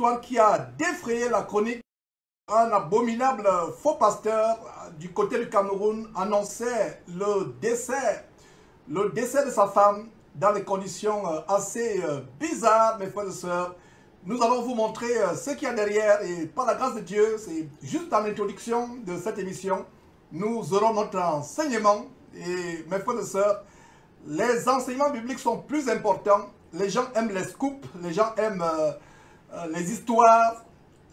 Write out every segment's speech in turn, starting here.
histoire qui a défrayé la chronique. Un abominable faux pasteur du côté du Cameroun annonçait le décès de sa femme dans des conditions assez bizarres, mes frères et sœurs. Nous allons vous montrer ce qu'il y a derrière et par la grâce de Dieu, c'est juste en introduction de cette émission, nous aurons notre enseignement. Et mes frères et sœurs, les enseignements bibliques sont plus importants. Les gens aiment les scoops, les gens aiment les histoires,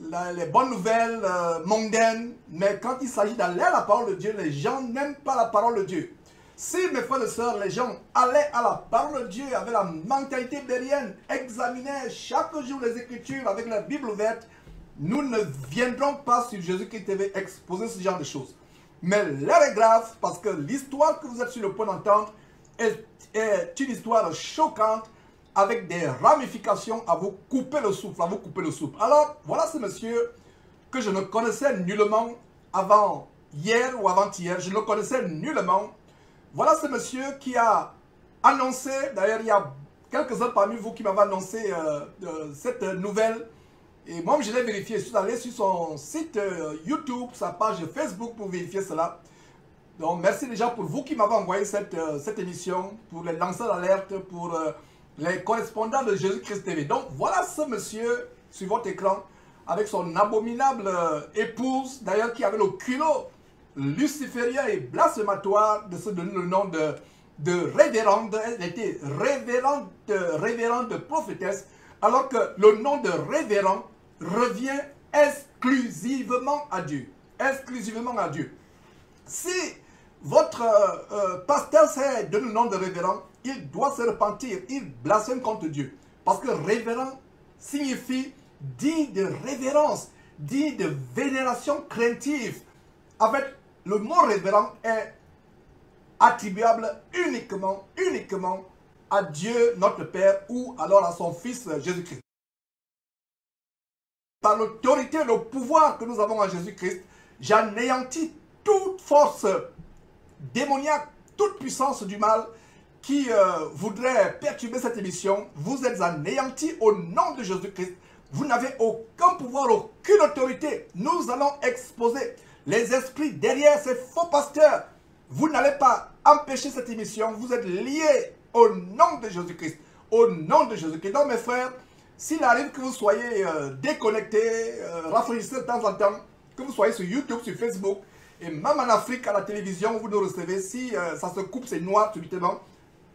les bonnes nouvelles mondaines. Mais quand il s'agit d'aller à la parole de Dieu, les gens n'aiment pas la parole de Dieu. Si, mes frères et sœurs, les gens allaient à la parole de Dieu avec la mentalité bérienne, examinaient chaque jour les Écritures avec la Bible ouverte, nous ne viendrons pas sur Jésus-Christ TV exposer ce genre de choses. Mais l'heure est grave parce que l'histoire que vous êtes sur le point d'entendre est une histoire choquante avec des ramifications à vous couper le souffle, Alors, voilà ce monsieur que je ne connaissais nullement avant hier ou avant-hier. Je ne le connaissais nullement. Voilà ce monsieur qui a annoncé, d'ailleurs il y a quelques-uns parmi vous qui m'avaient annoncé cette nouvelle. Et moi je l'ai vérifié, je suis allé sur son site YouTube, sa page Facebook pour vérifier cela. Donc merci déjà pour vous qui m'avez envoyé cette émission, pour les lanceurs d'alerte, pour les correspondants de Jésus-Christ TV. Donc voilà ce monsieur sur votre écran avec son abominable épouse, d'ailleurs qui avait le culot luciférien et blasphématoire de se donner le nom de révérende. Elle était révérende prophétesse, alors que le nom de révérend revient exclusivement à Dieu. Exclusivement à Dieu. Si votre pasteur s'est donné le nom de révérend, il doit se repentir, il blasphème contre Dieu. Parce que révérend signifie dit de révérence, dit de vénération craintive. En fait, le mot révérend est attribuable uniquement à Dieu notre Père ou alors à son Fils Jésus-Christ. Par l'autorité et le pouvoir que nous avons en Jésus-Christ, j'anéantis toute force démoniaque, toute puissance du mal qui voudrait perturber cette émission. Vous êtes anéantis au nom de Jésus-Christ. Vous n'avez aucun pouvoir, aucune autorité. Nous allons exposer les esprits derrière ces faux pasteurs. Vous n'allez pas empêcher cette émission. Vous êtes liés au nom de Jésus-Christ. Au nom de Jésus-Christ. Donc mes frères, s'il arrive que vous soyez déconnectés, rafraîchissez de temps en temps, que vous soyez sur YouTube, sur Facebook, et même en Afrique, à la télévision, vous nous recevez, si ça se coupe, c'est noir subitement,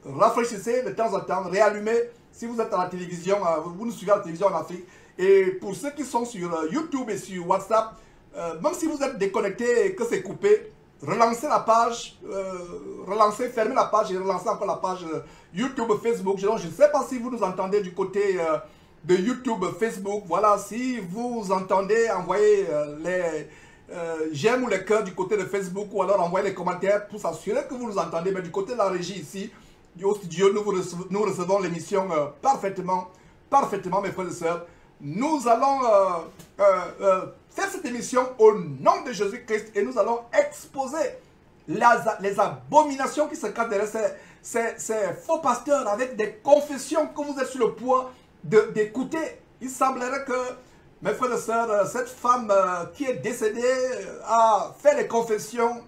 rafraîchissez de temps en temps, réallumez. Si vous êtes à la télévision, vous nous suivez à la télévision en Afrique. Et pour ceux qui sont sur YouTube et sur WhatsApp, même si vous êtes déconnecté et que c'est coupé, relancez la page, fermez la page et relancez encore la page YouTube, Facebook. Je ne sais pas si vous nous entendez du côté de YouTube, Facebook. Voilà, si vous entendez, envoyez les j'aime ou les cœurs du côté de Facebook ou alors envoyez les commentaires pour s'assurer que vous nous entendez. Mais du côté de la régie ici, au studio, nous recevons l'émission parfaitement, mes frères et sœurs. Nous allons faire cette émission au nom de Jésus-Christ et nous allons exposer les abominations qui se cachent derrière ces faux pasteurs avec des confessions que vous êtes sur le point d'écouter. Il semblerait que, mes frères et sœurs, cette femme qui est décédée a fait les confessions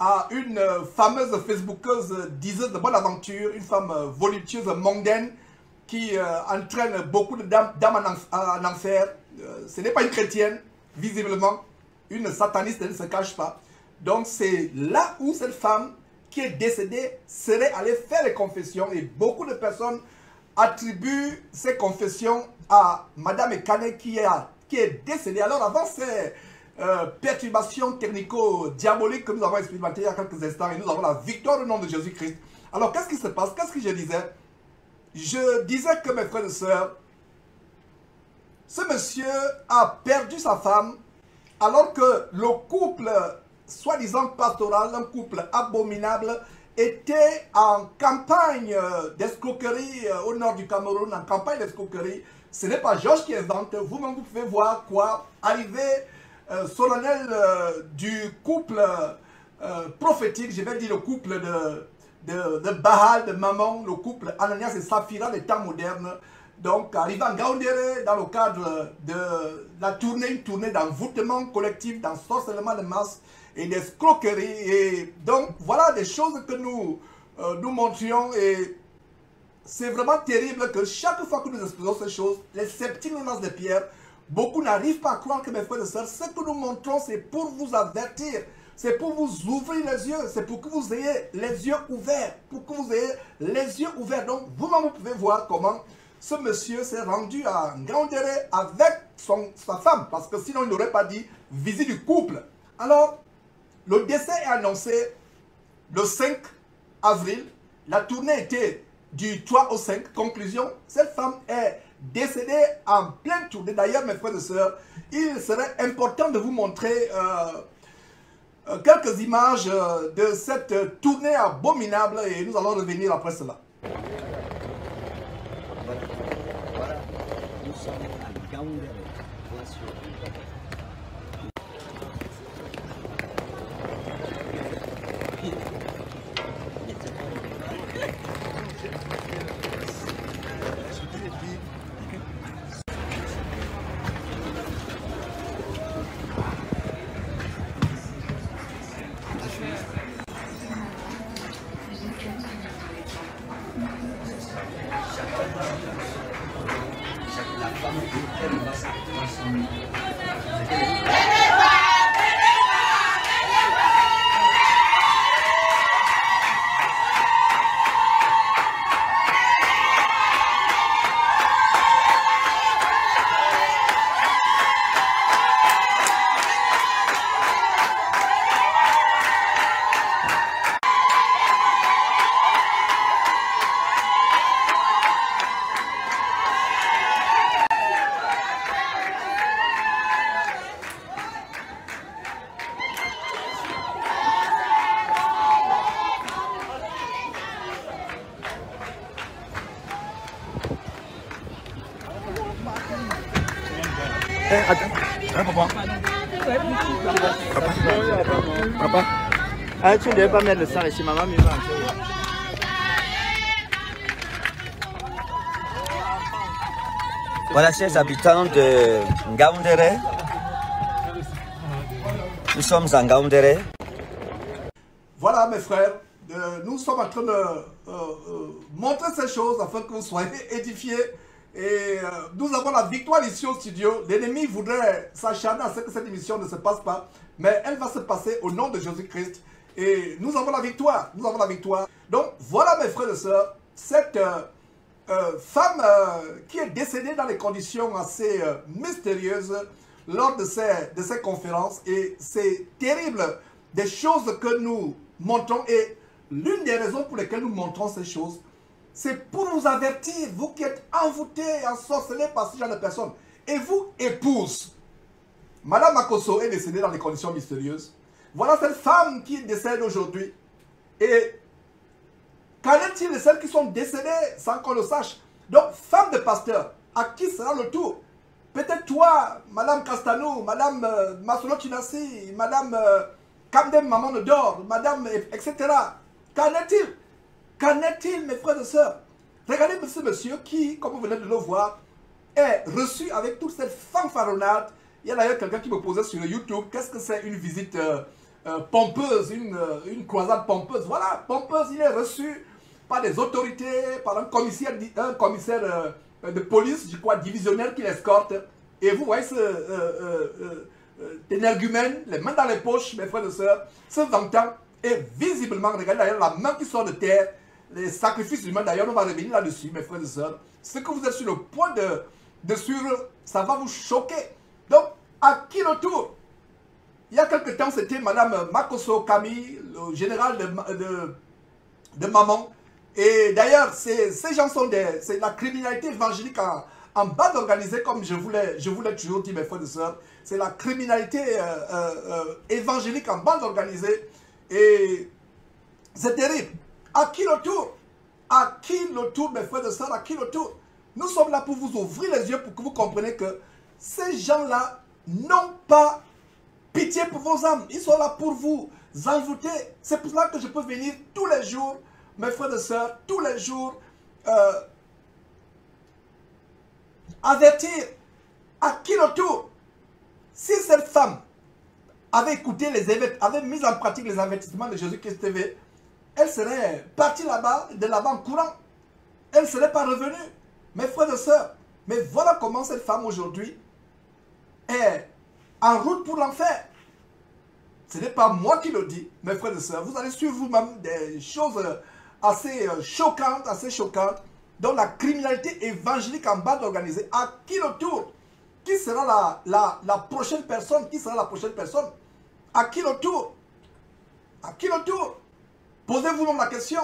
à une fameuse Facebookeuse diseuse de bonne aventure, une femme voluptueuse mondaine qui entraîne beaucoup de dames en enfer. Ce n'est pas une chrétienne, visiblement, une sataniste, elle ne se cache pas. Donc c'est là où cette femme qui est décédée serait allée faire les confessions et beaucoup de personnes attribuent ces confessions à Madame Ekane qui est décédée. Alors avant ces perturbations technico-diaboliques que nous avons expérimentées il y a quelques instants, et nous avons la victoire au nom de Jésus-Christ. Alors qu'est-ce qui se passe? Qu'est-ce que je disais? Je disais que mes frères et sœurs, ce monsieur a perdu sa femme alors que le couple soi-disant pastoral, un couple abominable, était en campagne d'escroquerie au nord du Cameroun, en campagne d'escroquerie. Ce n'est pas Georges qui invente, vous-même vous pouvez voir quoi, arrivée solennelle du couple prophétique, je vais dire le couple de Baal, de Mammon, le couple Ananias et Saphira des temps modernes. Donc, arrivé en Ngaoundéré, dans le cadre de la tournée, une tournée d'envoûtement collectif, d'ensorcellement de masse et d'escroquerie. Et donc, voilà des choses que nous nous montrions. Et c'est vraiment terrible que chaque fois que nous exposons ces choses, les sceptiques nous lancent des pierres. Beaucoup n'arrivent pas à croire que mes frères et sœurs, ce que nous montrons, c'est pour vous avertir. C'est pour vous ouvrir les yeux. C'est pour que vous ayez les yeux ouverts. Pour que vous ayez les yeux ouverts. Donc, vous-même, vous pouvez voir comment ce monsieur s'est rendu à Ngaoundéré avec sa femme. Parce que sinon, il n'aurait pas dit visite du couple. Alors, le décès est annoncé le 5 avril. La tournée était du 3 au 5. Conclusion, cette femme est décédée en pleine tournée. D'ailleurs, mes frères et sœurs, il serait important de vous montrer quelques images de cette tournée abominable et nous allons revenir après cela. Voilà. Nous sommes à Ngaoundéré. Bien sûr. Papa. Ah, tu ne devais pas mettre le sang ici, maman, mais va. Voilà, chers habitants de Ngaoundéré. Nous sommes à Ngaoundéré. Voilà, mes frères, nous sommes en train de montrer ces choses afin que vous soyez édifiés. Et nous avons la victoire ici au studio. L'ennemi voudrait s'acharner à ce que cette émission ne se passe pas, mais elle va se passer au nom de Jésus-Christ. Et nous avons la victoire. Nous avons la victoire. Donc voilà, mes frères et sœurs, cette femme qui est décédée dans des conditions assez mystérieuses lors de ces conférences. Et c'est terrible des choses que nous montrons. Et l'une des raisons pour lesquelles nous montrons ces choses, c'est pour vous avertir, vous qui êtes envoûtés, ensorcelés par ce genre de personnes. Et vous, épouse, Madame Makosso est décédée dans des conditions mystérieuses. Voilà cette femme qui décède aujourd'hui. Et qu'en est-il de celles qui sont décédées sans qu'on le sache? Donc, femme de pasteur, à qui sera le tour? Peut-être toi, Madame Castanou, Madame Masolo Chinassi, Madame Kamdem Maman de Dor, Madame, etc. Qu'en est-il? Qu'en est-il, mes frères et sœurs? Regardez ce monsieur qui, comme vous venez de le voir, est reçu avec toute cette fanfaronnade. Il y a d'ailleurs quelqu'un qui me posait sur YouTube, qu'est-ce que c'est une visite pompeuse, une croisade pompeuse? Voilà, pompeuse, il est reçu par des autorités, par un commissaire de police, je crois, divisionnaire qui l'escorte. Et vous voyez ce énergumène, les mains dans les poches, mes frères et sœurs, se vantant, et visiblement, regardez d'ailleurs la main qui sort de terre, les sacrifices humains, d'ailleurs, on va revenir là-dessus, mes frères et sœurs. Ce que vous êtes sur le point de suivre, ça va vous choquer. Donc, à qui le tour? Il y a quelque temps, c'était Madame Makosso Camille, le général de Maman. Et d'ailleurs, ces gens sont c'est la criminalité évangélique en bande organisée, comme je vous l'ai toujours dit, mes frères et sœurs. C'est la criminalité évangélique en bande organisée. Et c'est terrible. À qui le tour? À qui le tour, mes frères et sœurs? À qui le tour? Nous sommes là pour vous ouvrir les yeux, pour que vous compreniez que ces gens-là n'ont pas pitié pour vos âmes. Ils sont là pour vous envoûter. C'est pour cela que je peux venir tous les jours, mes frères et sœurs, tous les jours, avertir. À qui le tour? Si cette femme avait écouté les événements, avait mis en pratique les avertissements de Jésus-Christ TV, elle serait partie là-bas, de là-bas en courant. Elle ne serait pas revenue. Mes frères et sœurs, mais voilà comment cette femme aujourd'hui est en route pour l'enfer. Ce n'est pas moi qui le dis, mes frères et sœurs. Vous allez suivre vous-même des choses assez choquantes, dont la criminalité évangélique en bande organisée. À qui le tour? Qui sera la prochaine personne? Qui sera la prochaine personne? À qui le tour? À qui le tour? Posez-vous la question.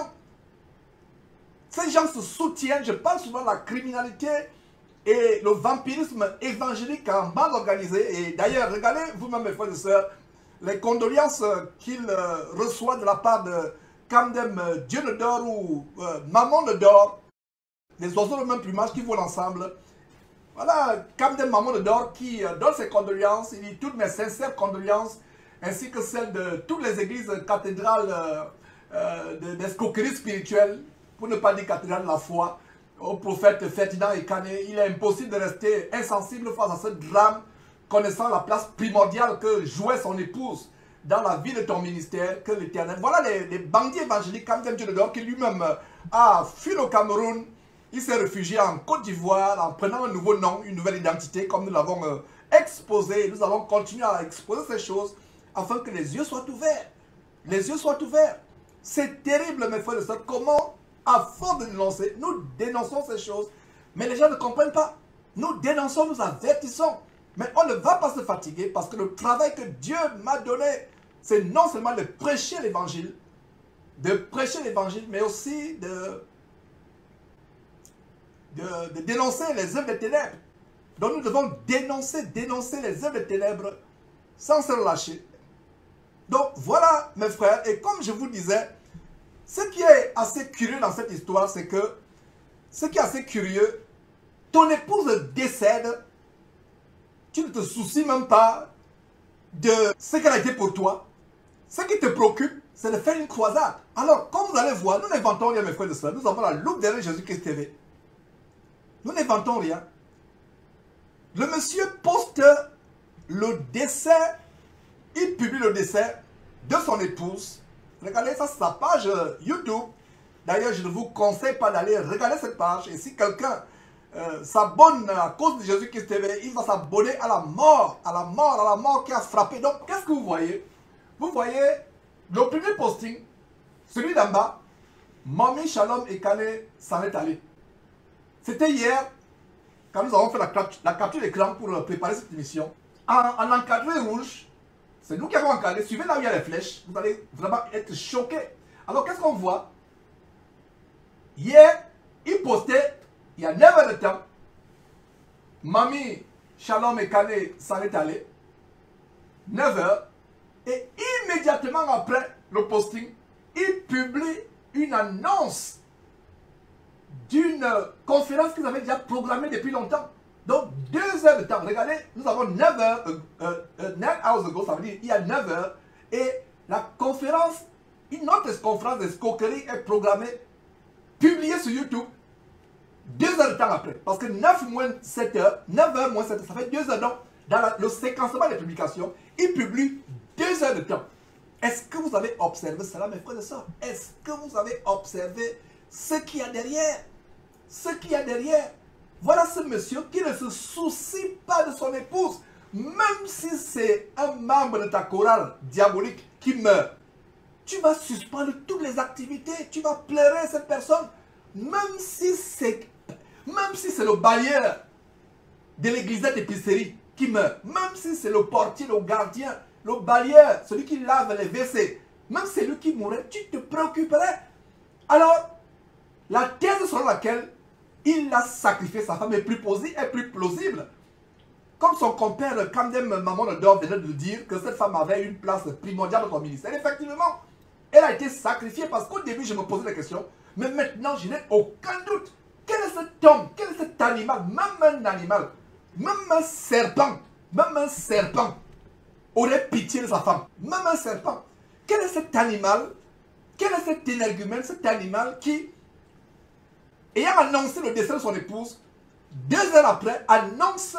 Ces gens se soutiennent. Je parle souvent de la criminalité et le vampirisme évangélique en bande organisée. Et d'ailleurs, regardez vous-même, mes frères et sœurs, les condoléances qu'il reçoit de la part de Kamdem Dieu ne dort ou Maman ne dort, les oiseaux de même plumage qui volent ensemble. Voilà, Kamdem Maman ne dort qui donne ses condoléances. Il dit toutes mes sincères condoléances, ainsi que celles de toutes les églises cathédrales d'escroquerie spirituelle, pour ne pas dire cathédrale de la foi, au prophète Ferdinand Ekane. Il est impossible de rester insensible face à ce drame, connaissant la place primordiale que jouait son épouse dans la vie de ton ministère, que l'Éternel. Voilà les bandits évangéliques, Kamdem Dieu de dehors, qui lui-même a fui au Cameroun. Il s'est réfugié en Côte d'Ivoire en prenant un nouveau nom, une nouvelle identité, comme nous l'avons exposé. Nous allons continuer à exposer ces choses afin que les yeux soient ouverts. Les yeux soient ouverts. C'est terrible, mes frères et sœurs, comment, à force de dénoncer, nous dénonçons ces choses, mais les gens ne comprennent pas. Nous dénonçons, nous avertissons, mais on ne va pas se fatiguer parce que le travail que Dieu m'a donné, c'est non seulement de prêcher l'évangile, mais aussi de dénoncer les œuvres des ténèbres. Donc nous devons dénoncer les œuvres des ténèbres sans se relâcher. Donc voilà mes frères, et comme je vous disais, ce qui est assez curieux dans cette histoire, c'est que, ton épouse décède, tu ne te soucies même pas de ce qu'elle a été pour toi. Ce qui te préoccupe, c'est de faire une croisade. Alors, comme vous allez voir, nous n'inventons rien mes frères et sœurs, nous avons la loupe derrière Jésus-Christ TV. Nous n'inventons rien. Le monsieur poste le décès, il publie le décès de son épouse. Regardez ça, c'est sa page YouTube. D'ailleurs, je ne vous conseille pas d'aller regarder cette page. Et si quelqu'un s'abonne à cause de Jésus-Christ TV, il va s'abonner à la mort qui a frappé. Donc, qu'est-ce que vous voyez? Vous voyez le premier posting, celui d'en bas, Mami Shalom Ekane s'en est allé. C'était hier, quand nous avons fait la capture d'écran pour préparer cette émission. En encadré rouge, c'est nous qui avons encadré. Suivez là où il y a les flèches, vous allez vraiment être choqués. Alors qu'est-ce qu'on voit? Hier, il postait, il y a 9 heures de temps, Mami Shalom Ekane s'en est allé. 9 heures. Et immédiatement après le posting, il publie une annonce d'une conférence qu'ils avaient déjà programmée depuis longtemps. Donc 2 heures de temps. Regardez, nous avons 9 heures, 9 hours ago, ça veut dire il y a 9 heures. Et la conférence, une autre conférence d'escroquerie est programmée, publiée sur YouTube 2 heures de temps après. Parce que 9 moins 7 heures, 9 heures moins 7 heures, ça fait 2 heures. Donc, dans le séquencement des publications, il publie 2 heures de temps. Est-ce que vous avez observé cela, mes frères et sœurs? Est-ce que vous avez observé ce qu'il y a derrière? Ce qu'il y a derrière. Voilà ce monsieur qui ne se soucie pas de son épouse. Même si c'est un membre de ta chorale diabolique qui meurt, tu vas suspendre toutes les activités. Tu vas pleurer cette personne. Même si c'est le bailleur de l'église d'épicerie qui meurt. Même si c'est le portier, le gardien, le bailleur, celui qui lave les WC. Même celui qui mourrait, tu te préoccuperais. Alors, la thèse selon laquelle il a sacrifié sa femme est plus plausible. Comme son compère Kamdem Maman Odor venait de dire que cette femme avait une place primordiale dans son ministère. Effectivement, elle a été sacrifiée parce qu'au début, je me posais la question. Mais maintenant, je n'ai aucun doute. Quel est cet homme? Quel est cet animal? Même un animal, même un serpent aurait pitié de sa femme. Même un serpent. Quel est cet animal? Quel est cet énergumène, cet animal qui, ayant annoncé le décès de son épouse, 2 heures après, annonce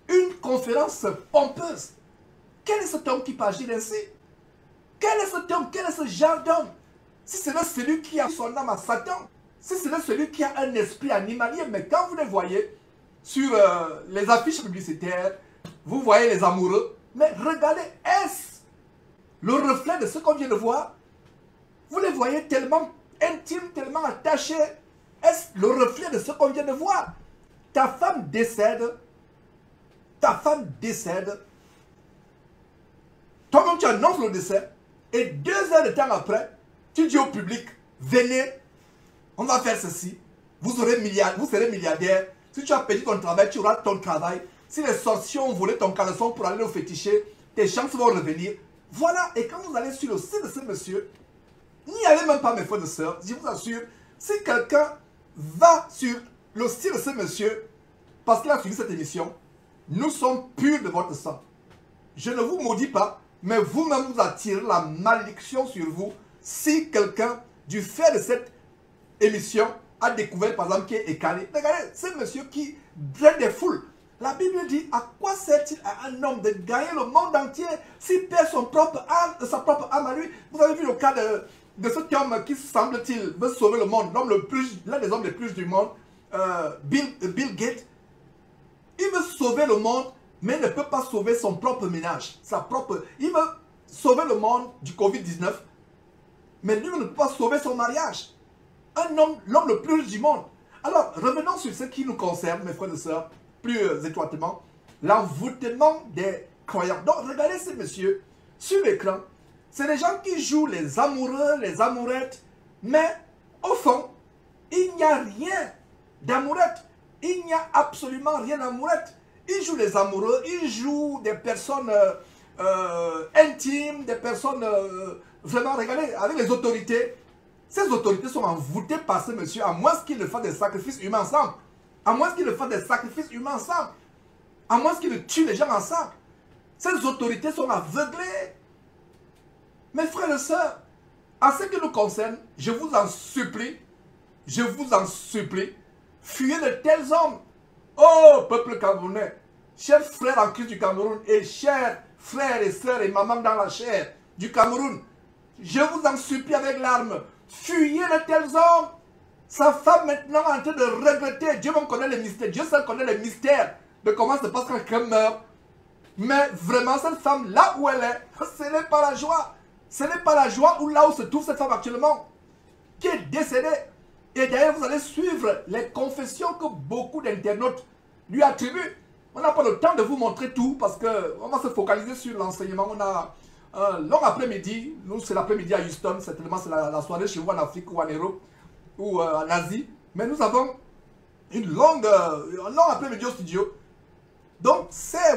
une conférence pompeuse. Quel est cet homme qui peut agir ainsi? Quel est cet homme? Quel est ce genre d'homme? Si c'est celui qui a son âme à Satan, si c'est celui qui a un esprit animalier, mais quand vous les voyez sur les affiches publicitaires, vous voyez les amoureux, mais regardez, est-ce le reflet de ce qu'on vient de voir? Vous les voyez tellement intimes, tellement attachés. Est-ce le reflet de ce qu'on vient de voir? Ta femme décède. Ta femme décède. Toi-même, tu annonces le décès. Et 2 heures de temps après, tu dis au public, venez, on va faire ceci. Vous serez milliardaire. Si tu as perdu ton travail, tu auras ton travail. Si les sorciers ont volé ton caleçon pour aller au féticher, tes chances vont revenir. Voilà. Et quand vous allez sur le site de ce monsieur, n'y allez même pas, mes frères et sœurs. Je vous assure, si quelqu'un va sur le site de ce monsieur, parce qu'il a suivi cette émission, nous sommes purs de votre sang. Je ne vous maudis pas, mais vous-même vous attirez la malédiction sur vous si quelqu'un, du fait de cette émission, a découvert par exemple qui est écalé. Regardez, c'est monsieur qui draine des foules. La Bible dit, à quoi sert-il à un homme de gagner le monde entier s'il perd sa propre âme à lui? Vous avez vu le cas de cet homme qui, semble-t-il, veut sauver le monde, l'un des hommes les plus riches du monde, Bill Gates. Il veut sauver le monde, mais il ne peut pas sauver son propre ménage. Il veut sauver le monde du Covid-19, mais lui ne peut pas sauver son mariage. L'homme le plus riche du monde. Alors, revenons sur ce qui nous concerne, mes frères et sœurs, plus étroitement, l'envoûtement des croyants. Donc, regardez ces messieurs sur l'écran. C'est des gens qui jouent les amoureux, les amourettes, mais au fond, il n'y a rien d'amourette. Il n'y a absolument rien d'amourette. Ils jouent les amoureux, ils jouent des personnes intimes, des personnes vraiment, regardez, avec les autorités. Ces autorités sont envoûtées par ce monsieur, à moins qu'ils ne fassent des sacrifices humains ensemble. À moins qu'ils ne fassent des sacrifices humains ensemble. À moins qu'ils ne tuent les gens ensemble. Ces autorités sont aveuglées. Mes frères et sœurs, en ce qui nous concerne, je vous en supplie, fuyez de tels hommes. Oh, peuple camerounais, chers frères en Christ du Cameroun et chers frères et sœurs et mamans dans la chair du Cameroun, je vous en supplie avec larmes, fuyez de tels hommes. Sa femme maintenant est en train de regretter. Dieu même connaît les mystères. Dieu seul connaît les mystères de comment ça se passe quand quelqu'un meurt. Mais vraiment, cette femme, là où elle est, ce n'est pas la joie. Ce n'est pas la joie où là où se trouve cette femme actuellement, qui est décédée. Et d'ailleurs, vous allez suivre les confessions que beaucoup d'internautes lui attribuent. On n'a pas le temps de vous montrer tout parce qu'on va se focaliser sur l'enseignement. On a un long après-midi. Nous, c'est l'après-midi à Houston. Certainement, c'est la soirée chez vous en Afrique ou en Europe ou en Asie. Mais nous avons un long après-midi au studio. Donc,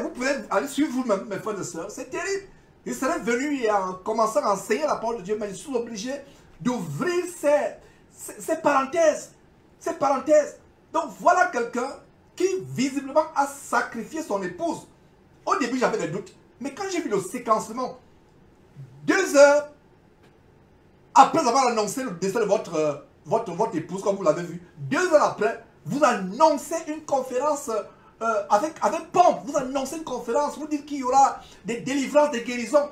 vous pouvez aller suivre vous-même, mes frères et sœurs. C'est terrible. Il serait venu et en commençant à enseigner la parole de Dieu, mais je suis obligé d'ouvrir ces parenthèses. Ces parenthèses. Donc, voilà quelqu'un qui visiblement a sacrifié son épouse. Au début, j'avais des doutes. Mais quand j'ai vu le séquencement, 2 heures après avoir annoncé le décès de votre épouse, comme vous l'avez vu, 2 heures après, vous annoncez une conférence avec pompe. Vous annoncez une conférence, vous dites qu'il y aura des délivrances, des guérisons.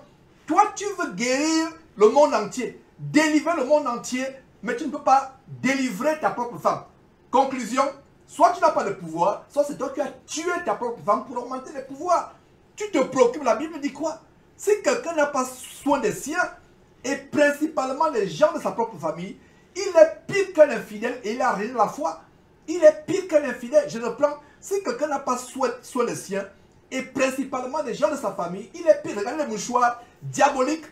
Toi, tu veux guérir le monde entier, délivrer le monde entier, mais tu ne peux pas délivrer ta propre femme. Conclusion, soit tu n'as pas de pouvoir, soit c'est toi qui as tué ta propre femme pour augmenter les pouvoirs. Tu te préoccupes, la Bible dit quoi? Si quelqu'un n'a pas soin des siens, et principalement les gens de sa propre famille, il est pire qu'un infidèle et il a rien de la foi. Il est pire qu'un infidèle. Je reprends, si quelqu'un n'a pas soin des siens, et principalement des gens de sa famille, il est pire. Regardez les mouchoirs diaboliques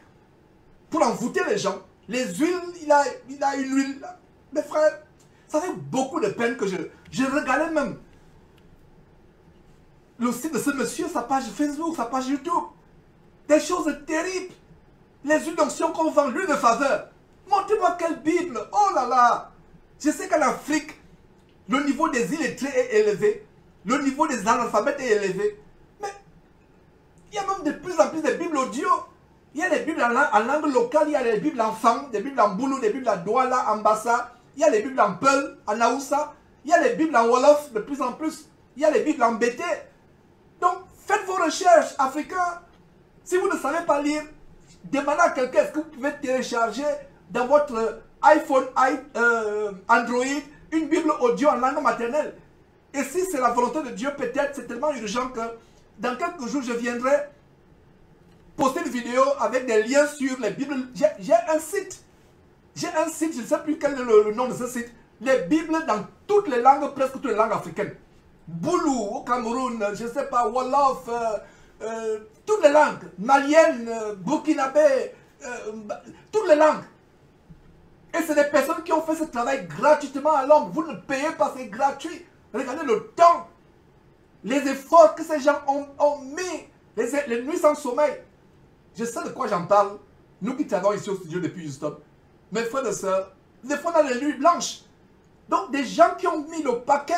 pour envoûter les gens. Les huiles, il a une huile. Mes frères, ça fait beaucoup de peine que je regardais même le site de ce monsieur, sa page Facebook, sa page YouTube. Des choses terribles. Les huiles d'onction qu'on vend, l'huile de faveur. Montrez-moi quelle Bible. Oh là là. Je sais qu'en Afrique, le niveau des illettrés est élevé. Le niveau des analphabètes est élevé. Mais il y a même de plus en plus de Bibles audio. Il y a des Bibles en langue locale, il y a des Bibles en Fang, des Bibles en Boulou, des Bibles en Douala, en Bassa. Il y a des Bibles en Peul, en Aoussa. Il y a les Bibles en Wolof de plus en plus. Il y a les Bibles en BT. Donc, faites vos recherches, Africains. Si vous ne savez pas lire, demandez à quelqu'un est-ce que vous pouvez télécharger dans votre iPhone, Android, une Bible audio en langue maternelle. Et si c'est la volonté de Dieu, peut-être c'est tellement urgent que dans quelques jours, je viendrai poster une vidéo avec des liens sur les Bibles. J'ai un site. J'ai un site, je ne sais plus quel est le nom de ce site. Les Bibles dans toutes les langues, presque toutes les langues africaines. Boulou au Cameroun, je ne sais pas, Wolof, toutes les langues. Malienne, burkinabé, toutes les langues. Et c'est des personnes qui ont fait ce travail gratuitement à l'homme. Vous ne payez pas, c'est gratuit. Regardez le temps, les efforts que ces gens ont mis, les nuits sans sommeil. Je sais de quoi j'en parle. Nous qui travaillons ici au studio depuis Houston, mes frères et sœurs, des fois dans les nuits blanches. Donc des gens qui ont mis le paquet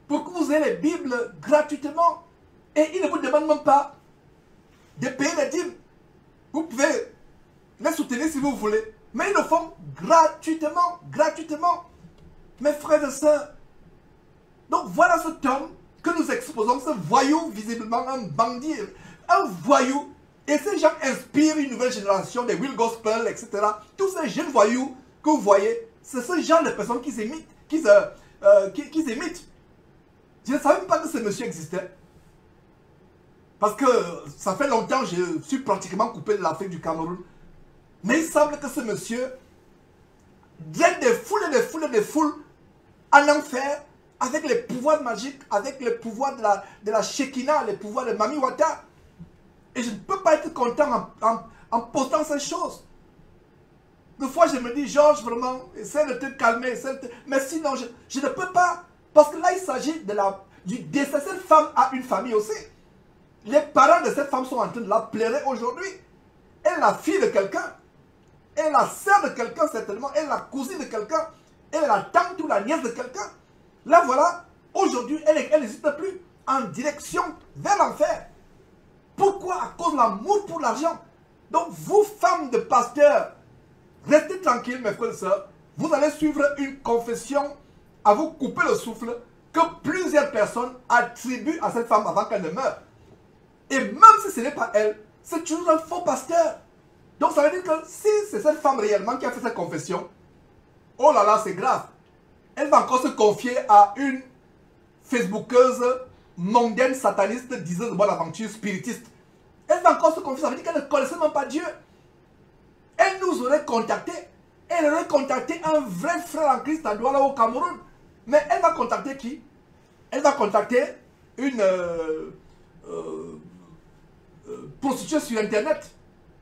pour que vous ayez les Bibles gratuitement. Et ils ne vous demandent même pas de payer les dîmes. Vous pouvez les soutenir si vous voulez. Mais ils le font gratuitement, gratuitement. Mes frères et sœurs. Donc voilà cet homme que nous exposons, ce voyou, visiblement un bandit, un voyou. Et ces gens inspirent une nouvelle génération, des Will Gospel, etc. Tous ces jeunes voyous que vous voyez, c'est ce genre de personnes qui s'imitent, qui imitent. Je ne savais même pas que ce monsieur existait. Parce que ça fait longtemps que je suis pratiquement coupé de l'Afrique, du Cameroun. Mais il semble que ce monsieur draine des foules et des foules et des foules en enfer avec les pouvoirs magiques, avec les pouvoirs de la Shekinah, les pouvoirs de Mami Wata. Et je ne peux pas être content en postant ces choses. Des fois, je me dis, Georges, vraiment, essaie de te calmer. Mais sinon, je ne peux pas. Parce que là, il s'agit du décès. Cette femme a une famille aussi. Les parents de cette femme sont en train de la pleurer aujourd'hui. Elle est la fille de quelqu'un. Elle est la sœur de quelqu'un, certainement. Elle est la cousine de quelqu'un. Elle est la tante ou la nièce de quelqu'un. Là, voilà. Aujourd'hui, elle n'existe plus. En direction vers l'enfer. Pourquoi? À cause de l'amour pour l'argent. Donc, vous, femmes de pasteurs, restez tranquilles, mes frères et sœurs. Vous allez suivre une confession à vous couper le souffle que plusieurs personnes attribuent à cette femme avant qu'elle ne meure. Et même si ce n'est pas elle, c'est toujours un faux pasteur. Donc, ça veut dire que si c'est cette femme réellement qui a fait cette confession, oh là là, c'est grave. Elle va encore se confier à une Facebookeuse mondaine, sataniste, diseuse de bonne aventure, spiritiste. Elle va encore se confier, ça veut dire qu'elle ne connaissait même pas Dieu. Elle nous aurait contacté. Elle aurait contacté un vrai frère en Christ à Douala au Cameroun. Mais elle va contacter qui? Elle va contacter une prostituée sur Internet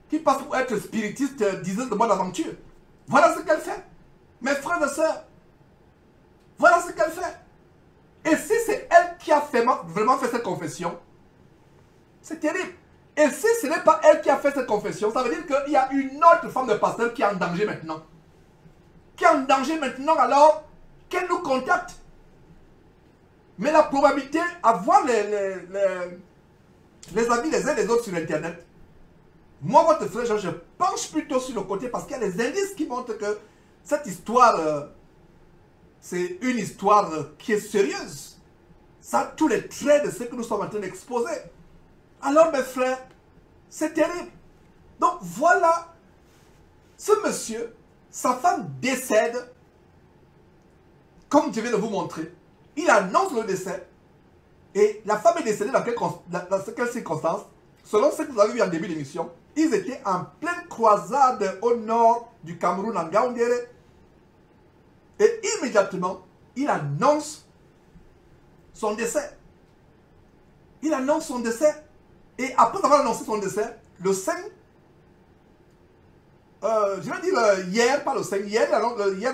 qui passe pour être spiritiste, diseuse de bonne aventure. Voilà ce qu'elle fait. Mes frères et sœurs, voilà ce qu'elle fait. Et si c'est elle qui a vraiment fait cette confession, c'est terrible. Et si ce n'est pas elle qui a fait cette confession, ça veut dire qu'il y a une autre femme de pasteur qui est en danger maintenant. Qui est en danger maintenant alors qu'elle nous contacte. Mais la probabilité à voir les amis les uns des autres sur Internet, moi, votre frère, je penche plutôt sur le côté parce qu'il y a des indices qui montrent que cette histoire, c'est une histoire qui est sérieuse. Ça a tous les traits de ce que nous sommes en train d'exposer. Alors, mes frères, c'est terrible. Donc, voilà, ce monsieur, sa femme décède, comme je viens de vous montrer. Il annonce le décès. Et la femme est décédée dans quelles circonstances? Selon ce que vous avez vu en début d'émission, ils étaient en pleine croisade au nord du Cameroun, en Gaoundéré. Et immédiatement, il annonce son décès. Il annonce son décès. Et après avoir annoncé son décès, le 5, je vais dire hier, pas le 5, hier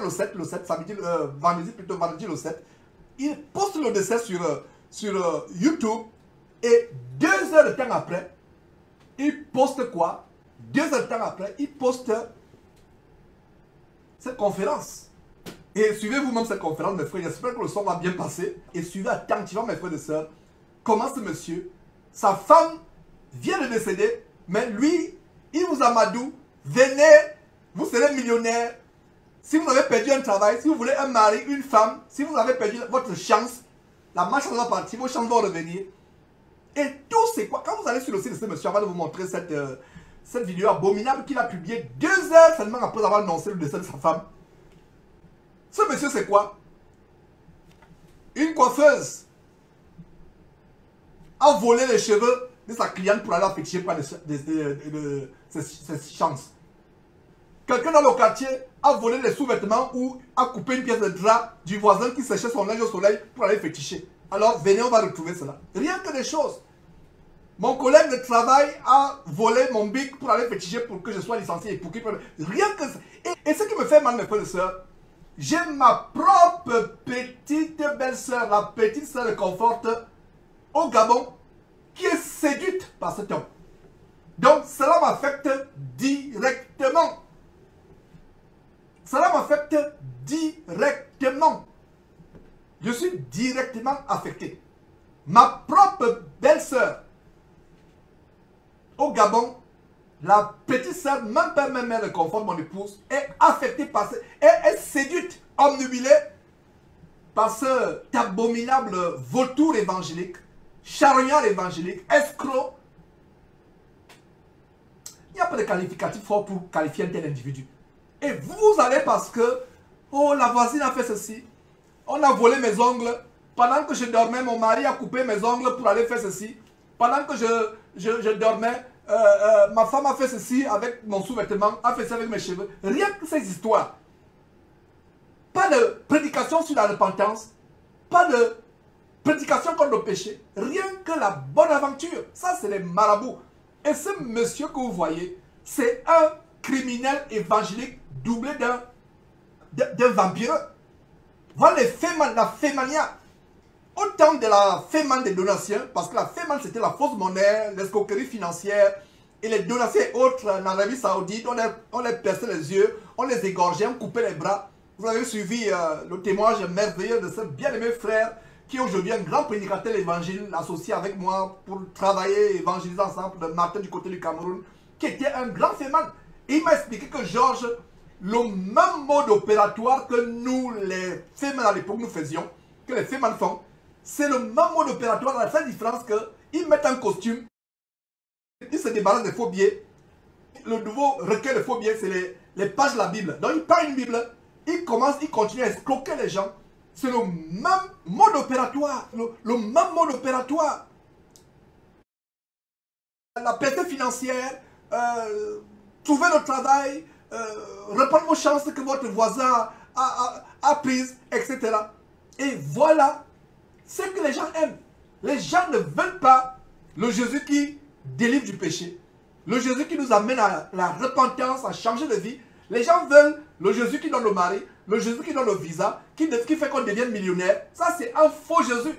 le 7, samedi, vendredi le 7, il poste le décès sur YouTube et 2 heures de temps après, il poste quoi? 2 heures de temps après, il poste cette conférence. Et suivez vous-même cette conférence, mes frères. J'espère que le son va bien passer. Et suivez attentivement, mes frères et sœurs, comment ce monsieur, sa femme vient de décéder, mais lui, il vous amadou, venez, vous serez millionnaire. Si vous avez perdu un travail, si vous voulez un mari, une femme, si vous avez perdu votre chance, la marche va partir, vos chances vont revenir. Et tout c'est quoi? Quand vous allez sur le site de ce monsieur, avant de vous montrer cette vidéo abominable qu'il a publiée 2 heures seulement après avoir annoncé le décès de sa femme. Ce monsieur c'est quoi? Une coiffeuse a volé les cheveux de sa cliente pour aller la féticher par ses chances. Quelqu'un dans le quartier a volé les sous-vêtements ou a coupé une pièce de drap du voisin qui séchait son linge au soleil pour aller féticher. Alors venez, on va retrouver cela. Rien que des choses. Mon collègue de travail a volé mon bic pour aller féticher pour que je sois licencié et pour qu'il prenne. Rien que ça. Et ce qui me fait mal, mes frères et sœurs, j'ai ma propre petite belle-sœur, la petite sœur de Confort au Gabon, qui est séduite par cet homme. Donc cela m'affecte directement. Cela m'affecte directement. Je suis directement affecté. Ma propre belle-sœur au Gabon, la petite sœur, même pas même mère de Confort, mon épouse, est affectée par ce... Elle est séduite, omnubilée par cet abominable vautour évangélique, charognard évangélique, escroc. Il n'y a pas de qualificatif fort pour qualifier un tel individu. Et vous allez parce que, oh, la voisine a fait ceci, on a volé mes ongles, pendant que je dormais, mon mari a coupé mes ongles pour aller faire ceci, pendant que je dormais, ma femme a fait ceci avec mon sous-vêtement, a fait ça avec mes cheveux. Rien que ces histoires. Pas de prédication sur la repentance, pas de prédication contre le péché, rien que la bonne aventure. Ça, c'est les marabouts. Et ce monsieur que vous voyez, c'est un criminel évangélique doublé d'un vampireux. Voilà les fémans, la fémania. Autant de la féman des donations, parce que la féman c'était la fausse monnaie, l'escroquerie financière et les donations et autres en Arabie Saoudite, on les perçait les yeux, on les égorgeait, on coupait les bras. Vous avez suivi le témoignage merveilleux de ce bien-aimé frère qui est aujourd'hui un grand prédicateur de l'évangile associé avec moi pour travailler et évangéliser ensemble, de Martin du côté du Cameroun, qui était un grand féman. Et il m'a expliqué que Georges, le même mode opératoire que nous les fémans à l'époque nous faisions, que les fémans font, c'est le même mode opératoire, la seule différence qu'ils mettent un costume, ils se débarrassent des faux billets. Le nouveau recueil de faux billets, c'est les pages de la Bible. Donc ils prennent une Bible, ils continuent à escroquer les gens. C'est le même mode opératoire, le même mode opératoire. La perte financière, trouver le travail, reprendre vos chances que votre voisin a prises, etc. Et voilà ce que les gens aiment. Les gens ne veulent pas le Jésus qui délivre du péché, le Jésus qui nous amène à la repentance, à changer de vie. Les gens veulent le Jésus qui donne le mari, le Jésus qui donne le visa, qui fait qu'on devienne millionnaire. Ça, c'est un faux Jésus.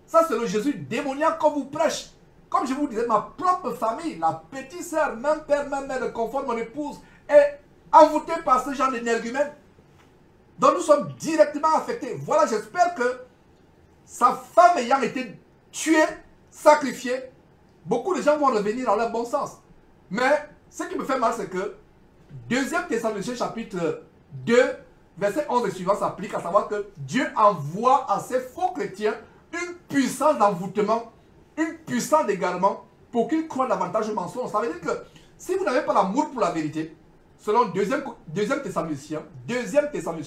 Ça, c'est le Jésus démoniaque qu'on vous prêche. Comme je vous disais, ma propre famille, la petite sœur, même père, même mère de Confort, mon épouse, est envoûtée par ce genre d'énergumène. Donc nous sommes directement affectés. Voilà, j'espère que sa femme ayant été tuée, sacrifiée, beaucoup de gens vont revenir dans leur bon sens. Mais ce qui me fait mal, c'est que 2 Thessaloniciens chapitre 2, verset 11 et suivant s'applique, à savoir que Dieu envoie à ces faux chrétiens une puissance d'envoûtement, une puissance d'égarement pour qu'ils croient davantage au mensonge. Ça veut dire que si vous n'avez pas l'amour pour la vérité, selon 2 Thessaloniciens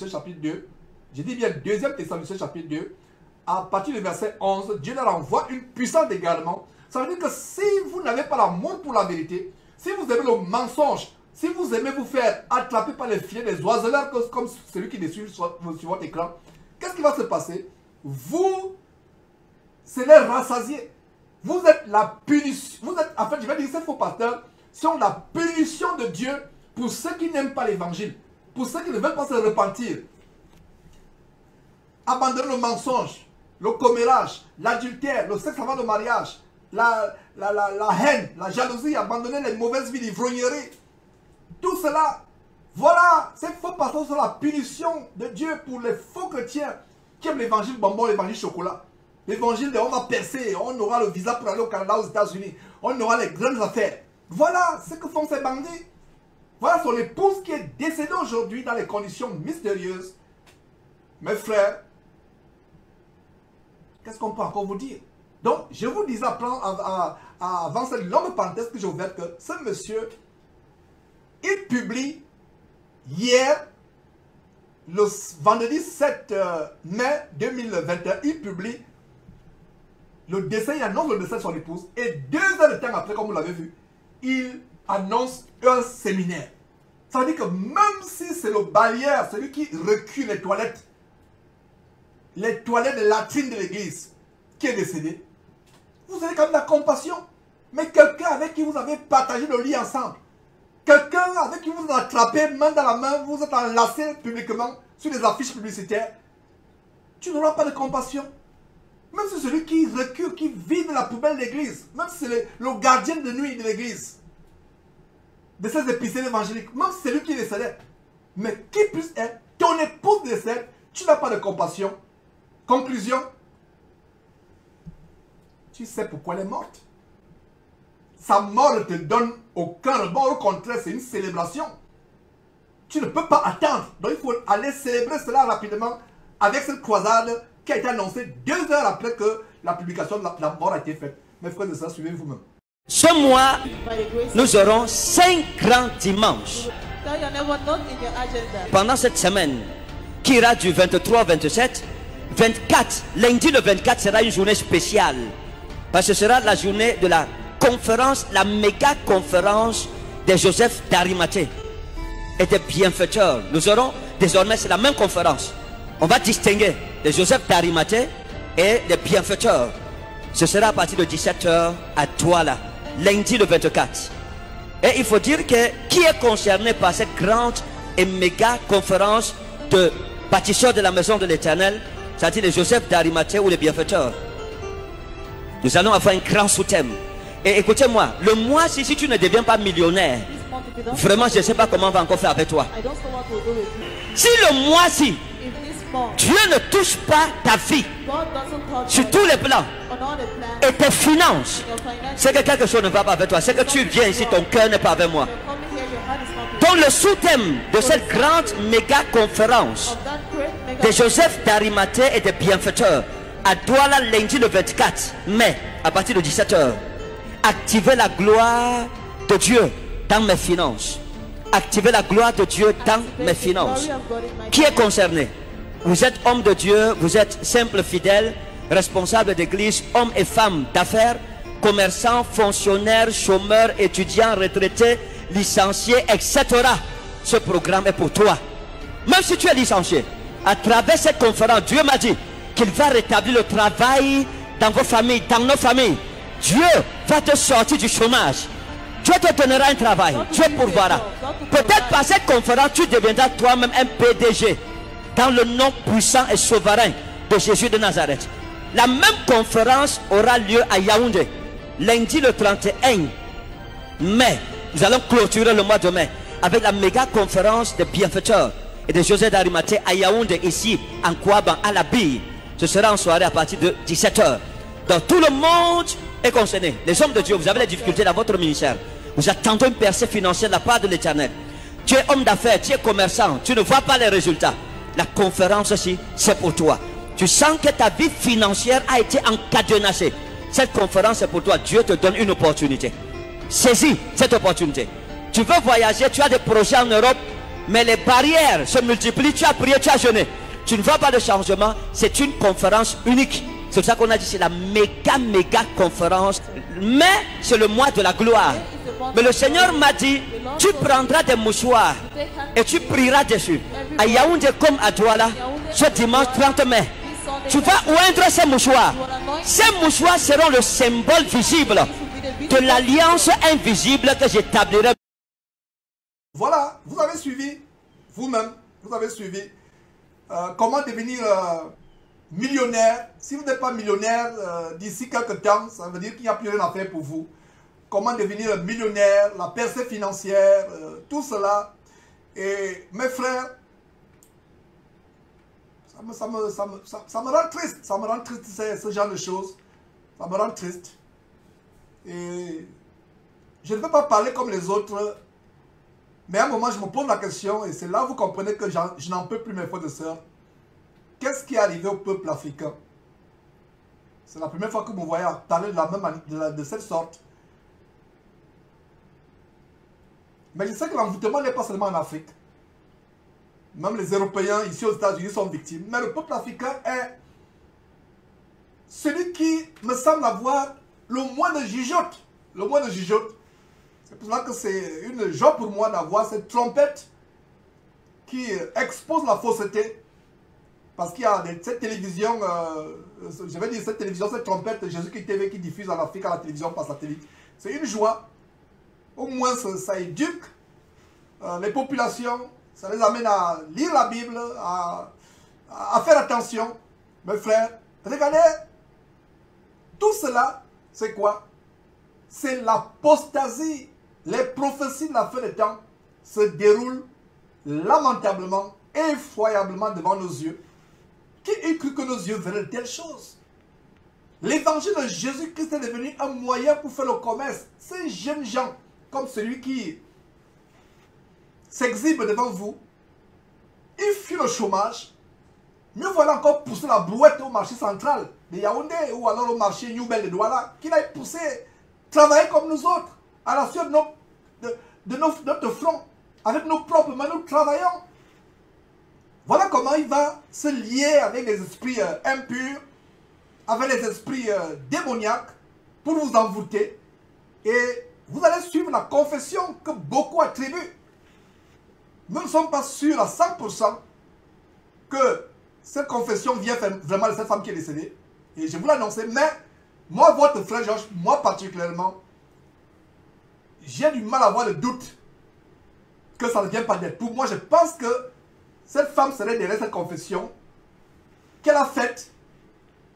chapitre 2, je dis bien 2 Thessaloniciens chapitre 2, à partir du verset 11, Dieu leur envoie une puissance d'égarement. Ça veut dire que si vous n'avez pas l'amour pour la vérité, si vous aimez le mensonge, si vous aimez vous faire attraper par les filets des oiseleurs comme celui qui est sur votre écran, qu'est-ce qui va se passer? Vous serez rassasiés. Vous êtes la punition. Vous êtes, en fait, je vais dire, ces faux pasteurs sont la punition de Dieu pour ceux qui n'aiment pas l'évangile, pour ceux qui ne veulent pas se repentir. Abandonner le mensonge, le commérage, l'adultère, le sexe avant le mariage, la haine, la jalousie, abandonner les mauvaises vies, l'ivrognerie. Tout cela, voilà, ces faux pasteurs sont la punition de Dieu pour les faux chrétiens qui aiment l'évangile bonbon, l'évangile chocolat. L'évangile de on va percer, on aura le visa pour aller au Canada, aux États-Unis, on aura les grandes affaires. Voilà ce que font ces bandits. Voilà son épouse qui est décédée aujourd'hui dans les conditions mystérieuses. Mes frères, qu'est-ce qu'on peut encore vous dire? Donc, je vous disais avant cette longue parenthèse que j'ai ouverte que ce monsieur, il publie hier, le vendredi 7 mai 2021, il publie le décès, il annonce le décès de son épouse. Et 2 heures de temps après, comme vous l'avez vu, il annonce un séminaire. Ça veut dire que même si c'est le balayeur, celui qui recule les toilettes de latrines de l'église, qui est décédé, vous avez quand même la compassion. Mais quelqu'un avec qui vous avez partagé le lit ensemble, quelqu'un avec qui vous vous attrapez main dans la main, vous êtes enlacé publiquement sur des affiches publicitaires, tu n'auras pas de compassion. Même si celui qui recule, qui vide la poubelle de l'église, même si c'est le gardien de nuit de l'église, de ces épiciers évangéliques, même si c'est lui qui décède, mais qui puisse être ton épouse décède, tu n'as pas de compassion. Conclusion, tu sais pourquoi elle est morte. Sa mort ne te donne aucun rebond, au contraire, c'est une célébration. Tu ne peux pas attendre. Donc il faut aller célébrer cela rapidement avec cette croisade qui a été annoncée 2 heures après que la publication de la mort a été faite. Mes frères et sœurs, suivez vous-même. Ce mois, nous aurons 5 grands dimanches. Pendant cette semaine, qui ira du 23 au 27, 24, lundi le 24 sera une journée spéciale. Parce que ce sera la journée de la conférence, la méga conférence de Joseph d'Arimathée et des bienfaiteurs. Nous aurons désormais, c'est la même conférence. On va distinguer les Joseph d'Arimathée et les bienfaiteurs. Ce sera à partir de 17 h à Douala, lundi le 24. Et il faut dire que qui est concerné par cette grande et méga conférence de bâtisseurs de la maison de l'Éternel, c'est-à-dire les Joseph d'Arimathée ou les bienfaiteurs. Nous allons avoir un grand sous-thème. Et écoutez-moi, le mois-ci, si tu ne deviens pas millionnaire, vraiment, je ne sais pas comment on va encore faire avec toi. Si le mois-ci, Dieu ne touche pas ta vie sur tous les plans et tes finances, c'est que quelque chose ne va pas avec toi. C'est que tu viens ici, ton cœur n'est pas avec moi. Donc le sous-thème de cette grande méga conférence de Joseph d'Arimathée et des bienfaiteurs à Douala lundi le 24 mai à partir de 17 h. Activez la gloire de Dieu dans mes finances. Activez la gloire de Dieu dans mes finances. Qui est concerné? Vous êtes homme de Dieu, vous êtes simple fidèle, responsable d'église, hommes et femmes d'affaires, commerçants, fonctionnaires, chômeurs, étudiants, retraités, licenciés, etc. Ce programme est pour toi. Même si tu es licencié, à travers cette conférence, Dieu m'a dit qu'il va rétablir le travail dans vos familles, dans nos familles. Dieu va te sortir du chômage. Dieu te donnera un travail. Dieu pourvoira. Peut-être par cette conférence, tu deviendras toi-même un PDG dans le nom puissant et souverain de Jésus de Nazareth. La même conférence aura lieu à Yaoundé, lundi le 31 mai. Nous allons clôturer le mois de mai avec la méga conférence des bienfaiteurs et de Joseph d'Arimathée à Yaoundé, ici en Kouaban, à la Bille. Ce sera en soirée à partir de 17 h. Donc tout le monde est concerné. Les hommes de Dieu, vous avez des difficultés dans votre ministère. Vous attendez une percée financière de la part de l'Éternel. Tu es homme d'affaires, tu es commerçant, tu ne vois pas les résultats. La conférence aussi, c'est pour toi. Tu sens que ta vie financière a été encadenassée. Cette conférence est pour toi. Dieu te donne une opportunité. Saisis cette opportunité. Tu veux voyager, tu as des projets en Europe, mais les barrières se multiplient. Tu as prié, tu as jeûné. Tu ne vois pas de changement. C'est une conférence unique. C'est pour ça qu'on a dit c'est la méga conférence. Mais c'est le mois de la gloire. Mais le Seigneur m'a dit, tu prendras des mouchoirs et tu prieras dessus. À Yaoundé comme à Douala, ce dimanche 30 mai. Tu vas oindre ces mouchoirs. Ces mouchoirs seront le symbole visible de l'alliance invisible que j'établirai. Voilà, vous avez suivi, vous-même, vous avez suivi comment devenir millionnaire. Si vous n'êtes pas millionnaire d'ici quelques temps, ça veut dire qu'il n'y a plus rien à faire pour vous. Comment devenir millionnaire, la percée financière, tout cela. Et mes frères, ça me rend triste. Ça me rend triste ce genre de choses. Ça me rend triste. Et je ne veux pas parler comme les autres, Mais à un moment, je me pose la question, et c'est là que vous comprenez que je n'en peux plus, mes frères et sœurs. Qu'est-ce qui est arrivé au peuple africain? C'est la première fois que vous voyez parler de la même de cette sorte. Mais je sais que l'envoûtement n'est pas seulement en Afrique. Même les Européens ici aux États-Unis sont victimes. Mais le peuple africain est celui qui me semble avoir le moins de gigote. Le moins de gigote. C'est pour cela que c'est une joie pour moi d'avoir cette trompette qui expose la fausseté. Parce qu'il y a cette télévision, je vais dire cette télévision, cette trompette Jésus-Christ TV qui diffuse en Afrique à la télévision par satellite. C'est une joie. Au moins ça éduque les populations, ça les amène à lire la Bible, à faire attention. Mes frères, regardez, tout cela, c'est quoi? C'est l'apostasie. Les prophéties de la fin des temps se déroulent lamentablement, effroyablement devant nos yeux. Qui eût cru que nos yeux verraient de telles choses? L'évangile de Jésus-Christ est devenu un moyen pour faire le commerce. Ces jeunes gens, comme celui qui s'exhibe devant vous, il fuit le chômage. Mieux voilà encore pousser la brouette au marché central de Yaoundé ou alors au marché New Bell de Douala, qu'il aille pousser, travailler comme nous autres, à la suite de notre front, avec nos propres mains, nous travaillons. Voilà comment il va se lier avec les esprits impurs, avec les esprits démoniaques, pour vous envoûter. Et vous allez suivre la confession que beaucoup attribuent. Nous ne sommes pas sûrs à 100% que cette confession vient vraiment de cette femme qui est décédée. Et je vous l'annonce. Mais moi, votre frère Georges, moi particulièrement, j'ai du mal à avoir le doute que ça ne vient pas d'elle. Pour moi, je pense que cette femme serait derrière cette confession qu'elle a faite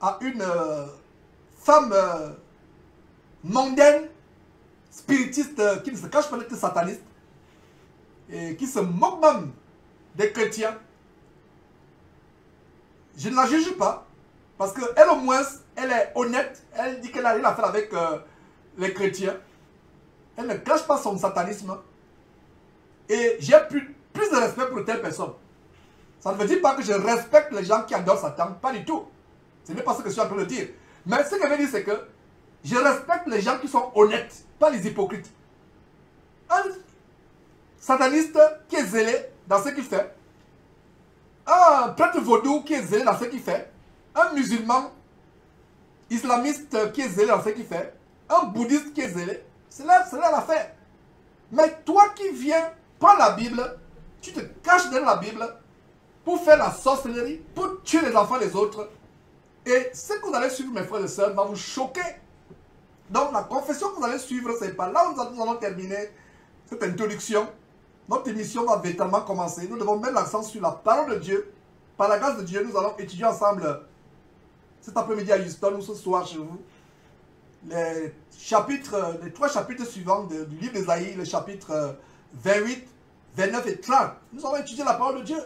à une femme mondaine, spiritiste, qui ne se cache pas d'être sataniste et qui se moque même des chrétiens. Je ne la juge pas parce qu'elle au moins, elle est honnête. Elle dit qu'elle a rien à faire avec les chrétiens. Elle ne cache pas son satanisme. Et j'ai plus de respect pour telle personne. Ça ne veut dire pas que je respecte les gens qui adorent Satan. Pas du tout. Ce n'est pas ce que je suis en train de dire. Mais ce que je veux dire, c'est que je respecte les gens qui sont honnêtes, pas les hypocrites. Un sataniste qui est zélé dans ce qu'il fait. Un prêtre vaudou qui est zélé dans ce qu'il fait. Un musulman islamiste qui est zélé dans ce qu'il fait. Un bouddhiste qui est zélé. C'est là l'affaire. Mais toi qui viens prendre la Bible, tu te caches dans la Bible pour faire la sorcellerie, pour tuer les enfants des autres. Et ce que vous allez suivre, mes frères et sœurs, va vous choquer. Donc la confession que vous allez suivre, c'est pas là où nous allons terminer cette introduction. Notre émission va véritablement commencer. Nous devons mettre l'accent sur la parole de Dieu. Par la grâce de Dieu, nous allons étudier ensemble cet après-midi à Houston ou ce soir chez vous. Les 3 chapitres suivants du livre d'Ésaïe, les chapitres 28, 29 et 30. Nous allons étudier la parole de Dieu.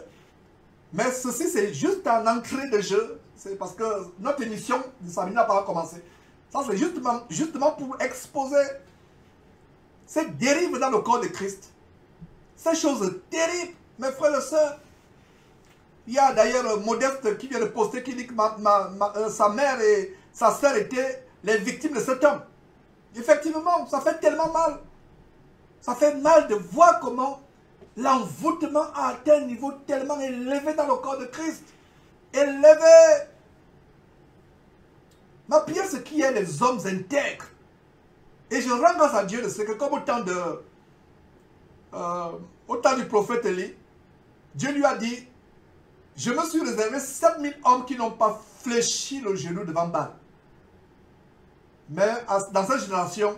Mais ceci, c'est juste un entrée de jeu. C'est parce que notre émission de samedi n'a pas commencé. Ça, c'est justement pour exposer ces dérives dans le corps de Christ. Ces choses terribles, mes frères et sœurs. Il y a d'ailleurs Modeste qui vient de poster qui dit que sa mère et sa sœur étaient les victimes de cet homme. Effectivement, ça fait tellement mal. Ça fait mal de voir comment l'envoûtement a atteint un niveau tellement élevé dans le corps de Christ. Élevé. Ma prière, c'est qu'il y ait des hommes intègres. Et je rends grâce à Dieu de ce que, comme au temps du prophète Élie, Dieu lui a dit, je me suis réservé 7000 hommes qui n'ont pas fléchi le genou devant Baal. Mais dans cette génération,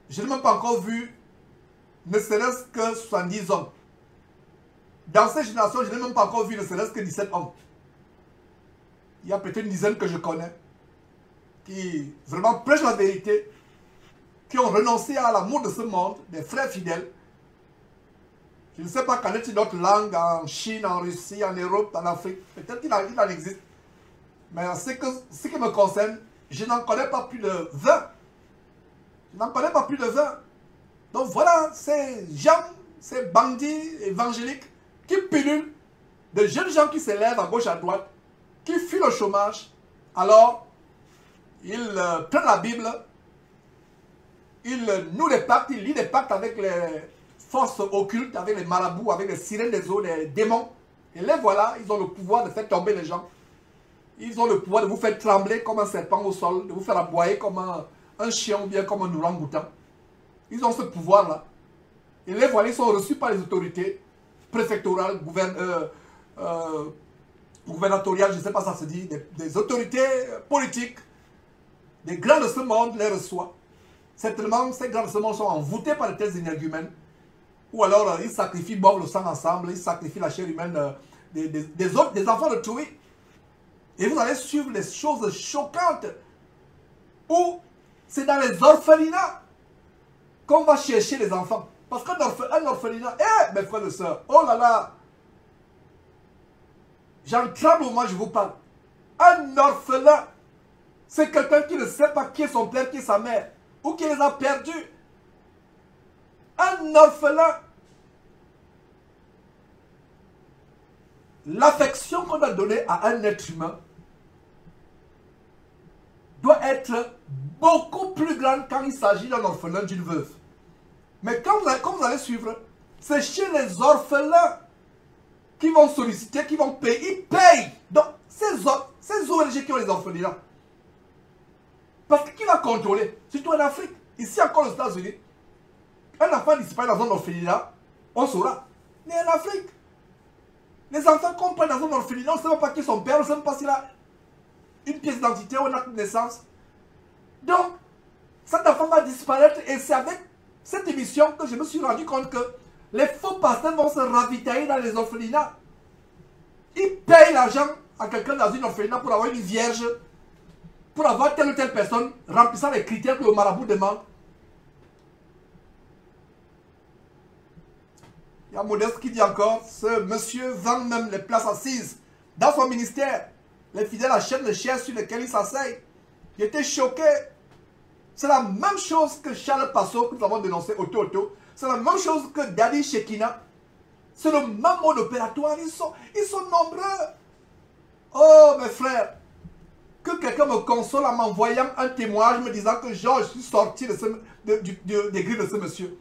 je n'ai même pas encore vu ne serait-ce que 70 hommes. Dans cette génération, je n'ai même pas encore vu ne serait-ce que 17 hommes. Il y a peut-être une dizaine que je connais qui vraiment prêchent la vérité, qui ont renoncé à l'amour de ce monde, des frères fidèles. Je ne sais pas qu'en est-il d'autres langues, en Chine, en Russie, en Europe, en Afrique. Peut-être qu'il en existe. Mais en ce qui me concerne, je n'en connais pas plus de 20. Je n'en connais pas plus de 20. Donc voilà, ces gens ces bandits évangéliques qui pilulent, de jeunes gens qui s'élèvent à gauche à droite, qui fuient le chômage. Alors, ils prennent la Bible, ils nouent des pactes, ils lient des pactes avec les forces occultes, avec les marabouts, avec les sirènes des eaux, les démons. Et les voilà, ils ont le pouvoir de faire tomber les gens. Ils ont le pouvoir de vous faire trembler comme un serpent au sol, de vous faire aboyer comme un chien ou bien comme un orang-outan. Ils ont ce pouvoir-là. Et les voilà, ils sont reçus par les autorités préfectorales, gouvernementales, je ne sais pas ça se dit, des autorités politiques, des grands de ce monde les reçoivent. Certainement, ces grands de ce monde sont envoûtés par les thèses énergumènes. Ou alors, ils sacrifient, boivent le sang ensemble, ils sacrifient la chair humaine des enfants de Trouy. Et vous allez suivre les choses choquantes où c'est dans les orphelinats qu'on va chercher les enfants. Parce qu'un orphelinat, mes frères et sœurs, oh là là, j'en tremble au moment où je vous parle. Un orphelin, c'est quelqu'un qui ne sait pas qui est son père, qui est sa mère, ou qui les a perdus. Un orphelin, l'affection qu'on a donnée à un être humain doit être beaucoup plus grande quand il s'agit d'un orphelin, d'une veuve. Mais quand vous allez suivre, c'est chez les orphelins qui vont solliciter, qui vont payer. Ils payent. Donc, ces ONG qui ont les orphelinats. Parce que qui va contrôler? Surtout en Afrique. Ici encore aux États-Unis. Un enfant disparaît dans un orphelinat, on saura. Mais en Afrique, les enfants qu'on prend dans un orphelinat, on ne sait même pas qui est son père, on ne sait même pas s'il a une pièce d'identité ou un acte de naissance. Donc, cet enfant va disparaître et c'est avec cette émission que je me suis rendu compte que les faux pasteurs vont se ravitailler dans les orphelinats. Ils payent l'argent à quelqu'un dans une orphelinat pour avoir une vierge, pour avoir telle ou telle personne remplissant les critères que le marabout demande. Il y a Modeste qui dit encore, ce monsieur vend même les places assises dans son ministère. Les fidèles achètent les chaises sur lesquelles il s'asseye. J'étais choqué. C'est la même chose que Charles Passot, que nous avons dénoncé, Auto. C'est la même chose que Daddy Shekina. C'est le même mode opératoire. Ils sont nombreux. Oh, mes frères. Que quelqu'un me console en m'envoyant un témoignage me disant que je suis sorti des griffes de ce monsieur.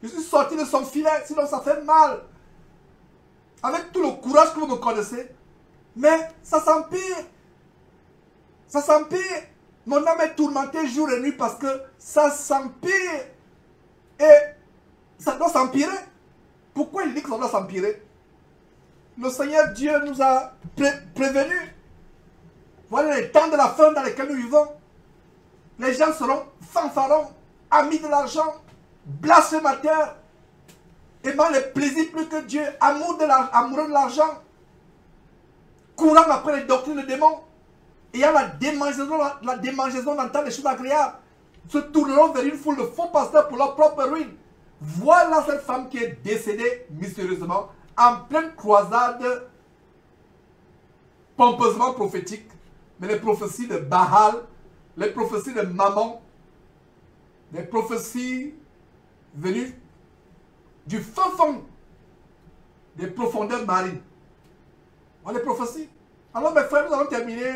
Je suis sorti de son filet, sinon ça fait mal. Avec tout le courage que vous me connaissez. Mais ça s'empire. Ça s'empire. Mon âme est tourmentée jour et nuit parce que ça s'empire. Et ça doit s'empirer. Pourquoi il dit que ça doit s'empirer? Le Seigneur Dieu nous a prévenus. Voilà les temps de la fin dans lesquels nous vivons. Les gens seront fanfarons, amis de l'argent, blasphémateurs, aimant les plaisirs plus que Dieu, amoureux de l'argent, courant après les doctrines de démons, ayant la démangeaison d'entendre des choses agréables, se tourneront vers une foule de faux pasteurs pour leur propre ruine. Voilà cette femme qui est décédée mystérieusement en pleine croisade pompeusement prophétique. Mais les prophéties de Baal, les prophéties de Mammon, les prophéties venues du fin fond des profondeurs marines. Voilà les prophéties. Alors mes frères, nous allons terminer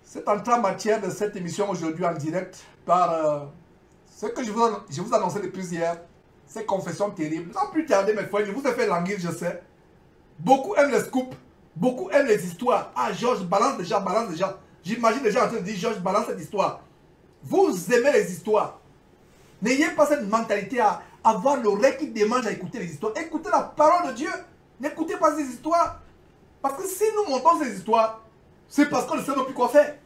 cette entrée en matière de cette émission aujourd'hui en direct par ce que je vous annonçais depuis hier, ces confessions terribles. Sans plus tarder mes frères, je vous ai fait languir, je sais. Beaucoup aiment les scoops, beaucoup aiment les histoires. Ah Georges, balance déjà, balance déjà. J'imagine déjà en train de dire Georges, balance cette histoire. Vous aimez les histoires. N'ayez pas cette mentalité à avoir l'oreille qui démange à écouter les histoires. Écoutez la parole de Dieu. N'écoutez pas ces histoires. Parce que si nous montons ces histoires, c'est parce qu'on ne sait même plus quoi faire.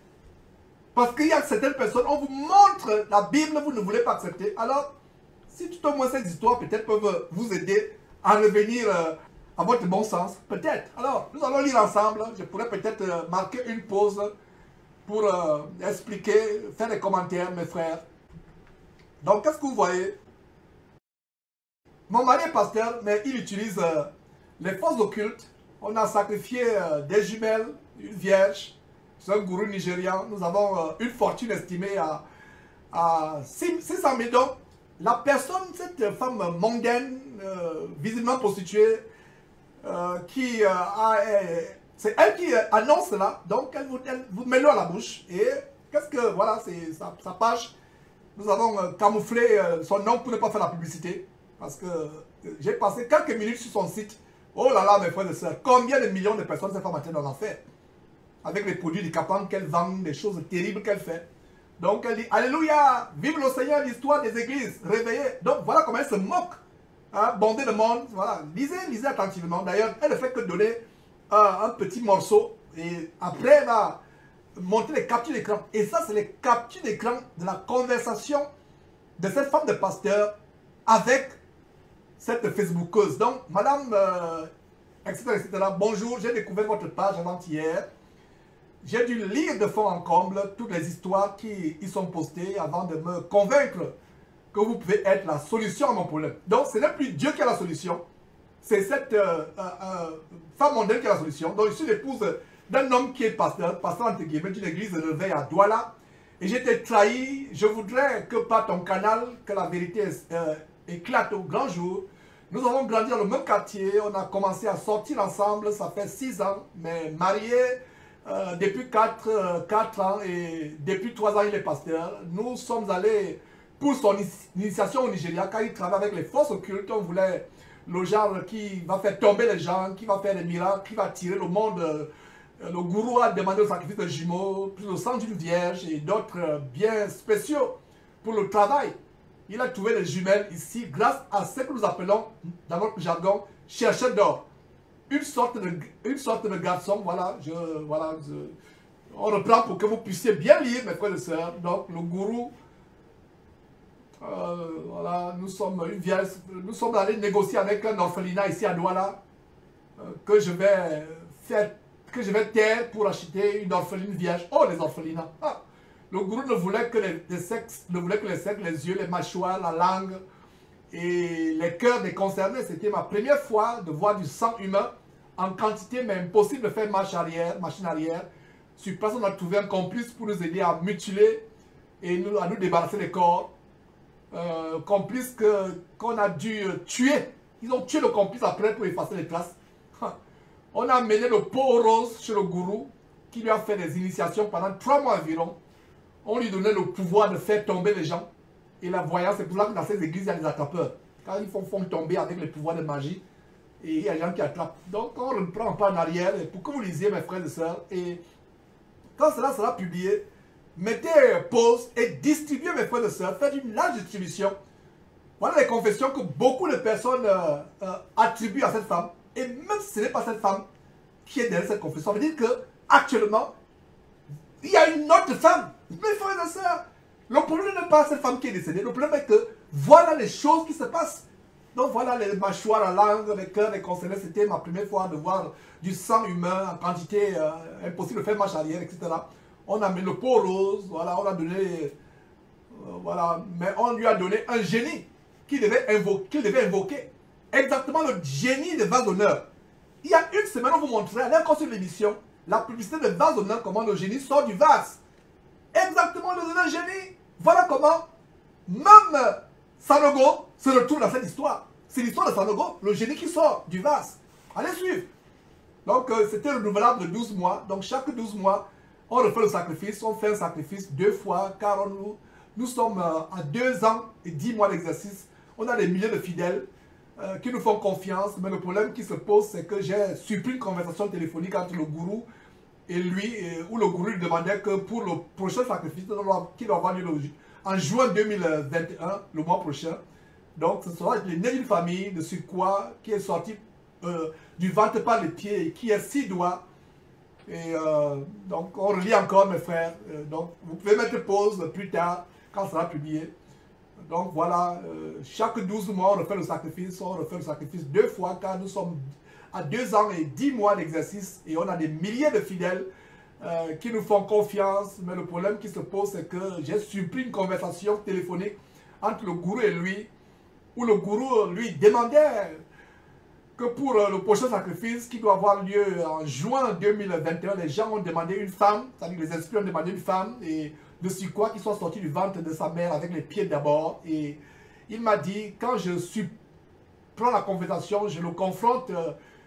Parce qu'il y a certaines personnes, on vous montre la Bible, vous ne voulez pas accepter. Alors, si tout au moins ces histoires peut-être peuvent vous aider à revenir à votre bon sens, peut-être. Alors, nous allons lire ensemble. Je pourrais peut-être marquer une pause pour expliquer, faire des commentaires, mes frères. Donc, qu'est-ce que vous voyez? Mon mari est pasteur, mais il utilise les forces occultes. On a sacrifié des jumelles, une vierge. C'est un gourou nigérian. Nous avons une fortune estimée à 600 000 dons. la personne, cette femme mondaine, visiblement prostituée, c'est elle qui annonce cela, donc elle vous met l'eau à la bouche. Et qu'est-ce que, voilà, c'est sa page. Nous avons camouflé son nom pour ne pas faire la publicité. Parce que j'ai passé quelques minutes sur son site. Oh là là, mes frères et sœurs, combien de millions de personnes cette femme a été dans l'enfer. Avec les produits du Capan qu'elle vend, des choses terribles qu'elle fait. Donc elle dit, Alléluia, vive le Seigneur, l'histoire des églises, réveillez. Donc voilà comment elle se moque. Hein, bondée de monde, voilà. Lisez attentivement. D'ailleurs, elle ne fait que donner un petit morceau. Et après, elle va montrer les captures d'écran. Et ça, c'est les captures d'écran de la conversation de cette femme de pasteur avec cette Facebookeuse. Donc, madame, etc., etc., bonjour, j'ai découvert votre page avant-hier. J'ai dû lire de fond en comble toutes les histoires qui y sont postées avant de me convaincre que vous pouvez être la solution à mon problème. Donc, ce n'est plus Dieu qui a la solution, c'est cette femme mondaine qui a la solution. Donc, je suis l'épouse d'un homme qui est pasteur entre guillemets, d'une église de réveil à Douala. Et j'ai été trahi. Je voudrais que par ton canal, que la vérité éclate au grand jour. Nous avons grandi dans le même quartier, on a commencé à sortir ensemble, ça fait 6 ans, mais mariés depuis 4 ans et depuis 3 ans il est pasteur. Nous sommes allés pour son initiation au Nigeria, car il travaille avec les forces occultes. On voulait le genre qui va faire tomber les gens, qui va faire des miracles, qui va tirer le monde. Le gourou a demandé le sacrifice de jumeaux, plus le sang d'une vierge et d'autres biens spéciaux pour le travail. Il a trouvé les jumelles ici grâce à ce que nous appelons, dans notre jargon, chercheur d'or. Une sorte de garçon, voilà, on reprend pour que vous puissiez bien lire, mes frères et sœurs. Donc, le gourou, voilà, nous sommes allés négocier avec un orphelinat ici à Douala, que je vais taire pour acheter une orpheline vierge. Oh, les orphelinats! Ah. Le gourou ne voulait que les sexes, les yeux, les mâchoires, la langue et les cœurs des concernés. C'était ma première fois de voir du sang humain en quantité, mais impossible de faire machine arrière. Sur place, on a trouvé un complice pour nous aider à mutiler et à nous débarrasser des corps. Complice qu'on a dû tuer. Ils ont tué le complice après pour effacer les traces. On a amené le pot rose chez le gourou qui lui a fait des initiations pendant 3 mois environ. On lui donnait le pouvoir de faire tomber les gens. Et la voyance, c'est pour ça que dans ces églises, il y a des attrapeurs. Quand ils font tomber avec les pouvoirs de magie, et il y a des gens qui attrapent. Donc, on ne reprend pas en arrière. Et pour que vous lisiez, mes frères et sœurs, et quand cela sera publié, mettez pause et distribuez, mes frères et sœurs. Faites une large distribution. Voilà les confessions que beaucoup de personnes attribuent à cette femme. Et même si ce n'est pas cette femme qui est derrière cette confession, ça veut dire qu'actuellement, il y a une autre femme. Mes frères et sœurs, le problème n'est pas cette femme qui est décédée. Le problème est que voilà les choses qui se passent. Donc voilà les mâchoires, la langue, les cœurs, les concernés. C'était ma première fois de voir du sang humain en quantité impossible de faire marche arrière, etc. On a mis le pot rose, voilà, on a donné, voilà, mais on lui a donné un génie qu'il devait invoquer. Exactement le génie de vase d'honneur. Il y a une semaine, on vous montrait, allez encore sur l'émission, la publicité de vase d'honneur, comment le génie sort du vase. Exactement le génie. Voilà comment même Sanogo se retrouve dans cette histoire. C'est l'histoire de Sanogo, le génie qui sort du vase. Allez suivre. Donc c'était renouvelable de 12 mois. Donc chaque 12 mois, on refait le sacrifice. On fait un sacrifice 2 fois car nous sommes à 2 ans et 10 mois d'exercice. On a des milliers de fidèles qui nous font confiance. Mais le problème qui se pose, c'est que j'ai supprimé une conversation téléphonique entre le gourou et lui, où le gourou lui demandait que pour le prochain sacrifice qui doit avoir lieu en juin 2021, le mois prochain, donc ce sera le né d'une famille de surcroît qui est sorti du ventre par les pieds et qui est 6 doigts. Et donc on relit encore, mes frères. Donc vous pouvez mettre pause plus tard quand ça sera publié. Donc voilà, chaque 12 mois on refait le sacrifice. On refait le sacrifice 2 fois car nous sommes à 2 ans et 10 mois d'exercice et on a des milliers de fidèles qui nous font confiance. Mais le problème qui se pose, c'est que j'ai supprimé une conversation téléphonique entre le gourou et lui, où le gourou lui demandait que pour le prochain sacrifice qui doit avoir lieu en juin 2021, les gens ont demandé une femme, c'est-à-dire les esprits ont demandé une femme, et de surcroît qui soit sortis du ventre de sa mère avec les pieds d'abord. Et il m'a dit, quand je prends la conversation, je le confronte,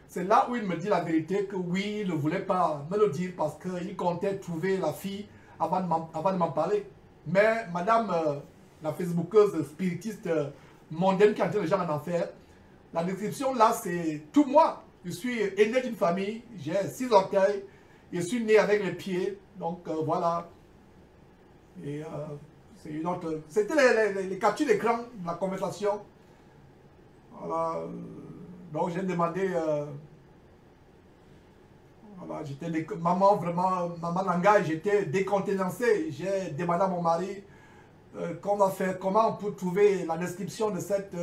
c'est là où il me dit la vérité, que oui, il ne voulait pas me le dire parce qu'il comptait trouver la fille avant de m'en parler. Mais madame, la facebookeuse spiritiste mondaine qui entraîne les gens en enfer, la description là, c'est tout moi. Je suis aîné d'une famille, j'ai 6 orteils, je suis né avec les pieds, donc voilà. Et c'est une autre. C'était les captures d'écran de la conversation. Voilà. Donc j'ai demandé. Voilà, j'étais maman vraiment, maman Nanga, j'étais décontenancé. J'ai demandé à mon mari comment on peut trouver la description de cette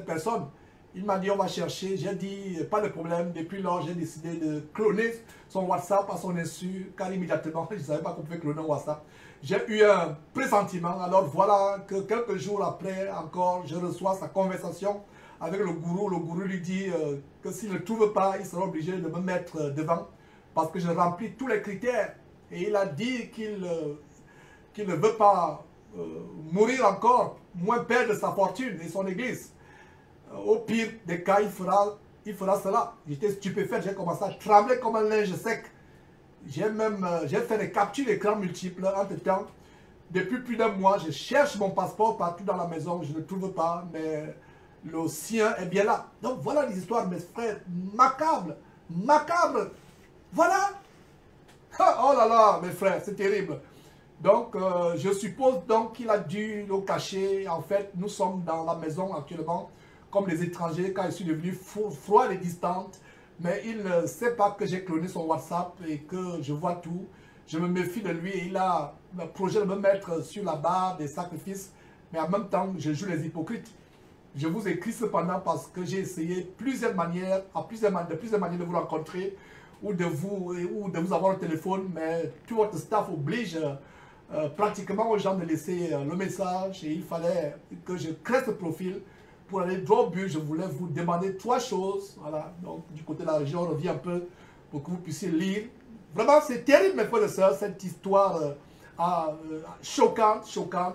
personne. Il m'a dit on va chercher. J'ai dit pas de problème. Depuis lors, j'ai décidé de cloner son WhatsApp à son insu, car immédiatement, je ne savais pas qu'on pouvait cloner un WhatsApp. J'ai eu un pressentiment. Alors voilà que quelques jours après, encore, je reçois sa conversation avec le gourou. Le gourou lui dit que s'il ne trouve pas, il sera obligé de me mettre devant parce que je remplis tous les critères. Et il a dit qu'il ne veut pas mourir encore, moins perdre sa fortune et son église. Au pire des cas, il fera cela. J'étais stupéfait, j'ai commencé à trembler comme un linge sec. J'ai fait des captures d'écran multiples entre-temps. Depuis plus d'un mois, je cherche mon passeport partout dans la maison, je ne trouve pas, mais le sien est bien là. Donc voilà les histoires, mes frères, macabres, macabres. Voilà. Oh là là, mes frères, c'est terrible. Donc, je suppose donc qu'il a dû le cacher. En fait, nous sommes dans la maison actuellement, comme les étrangers, quand je suis devenu froid et distante. Mais il ne sait pas que j'ai cloné son WhatsApp et que je vois tout. Je me méfie de lui et il a le projet de me mettre sur la barre des sacrifices. Mais en même temps, je joue les hypocrites. Je vous écris cependant parce que j'ai essayé de plusieurs manières de vous rencontrer ou de vous avoir au téléphone. Mais tout votre staff oblige pratiquement aux gens de laisser le message. Et il fallait que je crée ce profil. Pour aller droit au but, je voulais vous demander 3 choses. Voilà, donc du côté de la région, on revient un peu pour que vous puissiez lire. Vraiment, c'est terrible, mes frères et sœurs, cette histoire choquante, choquante.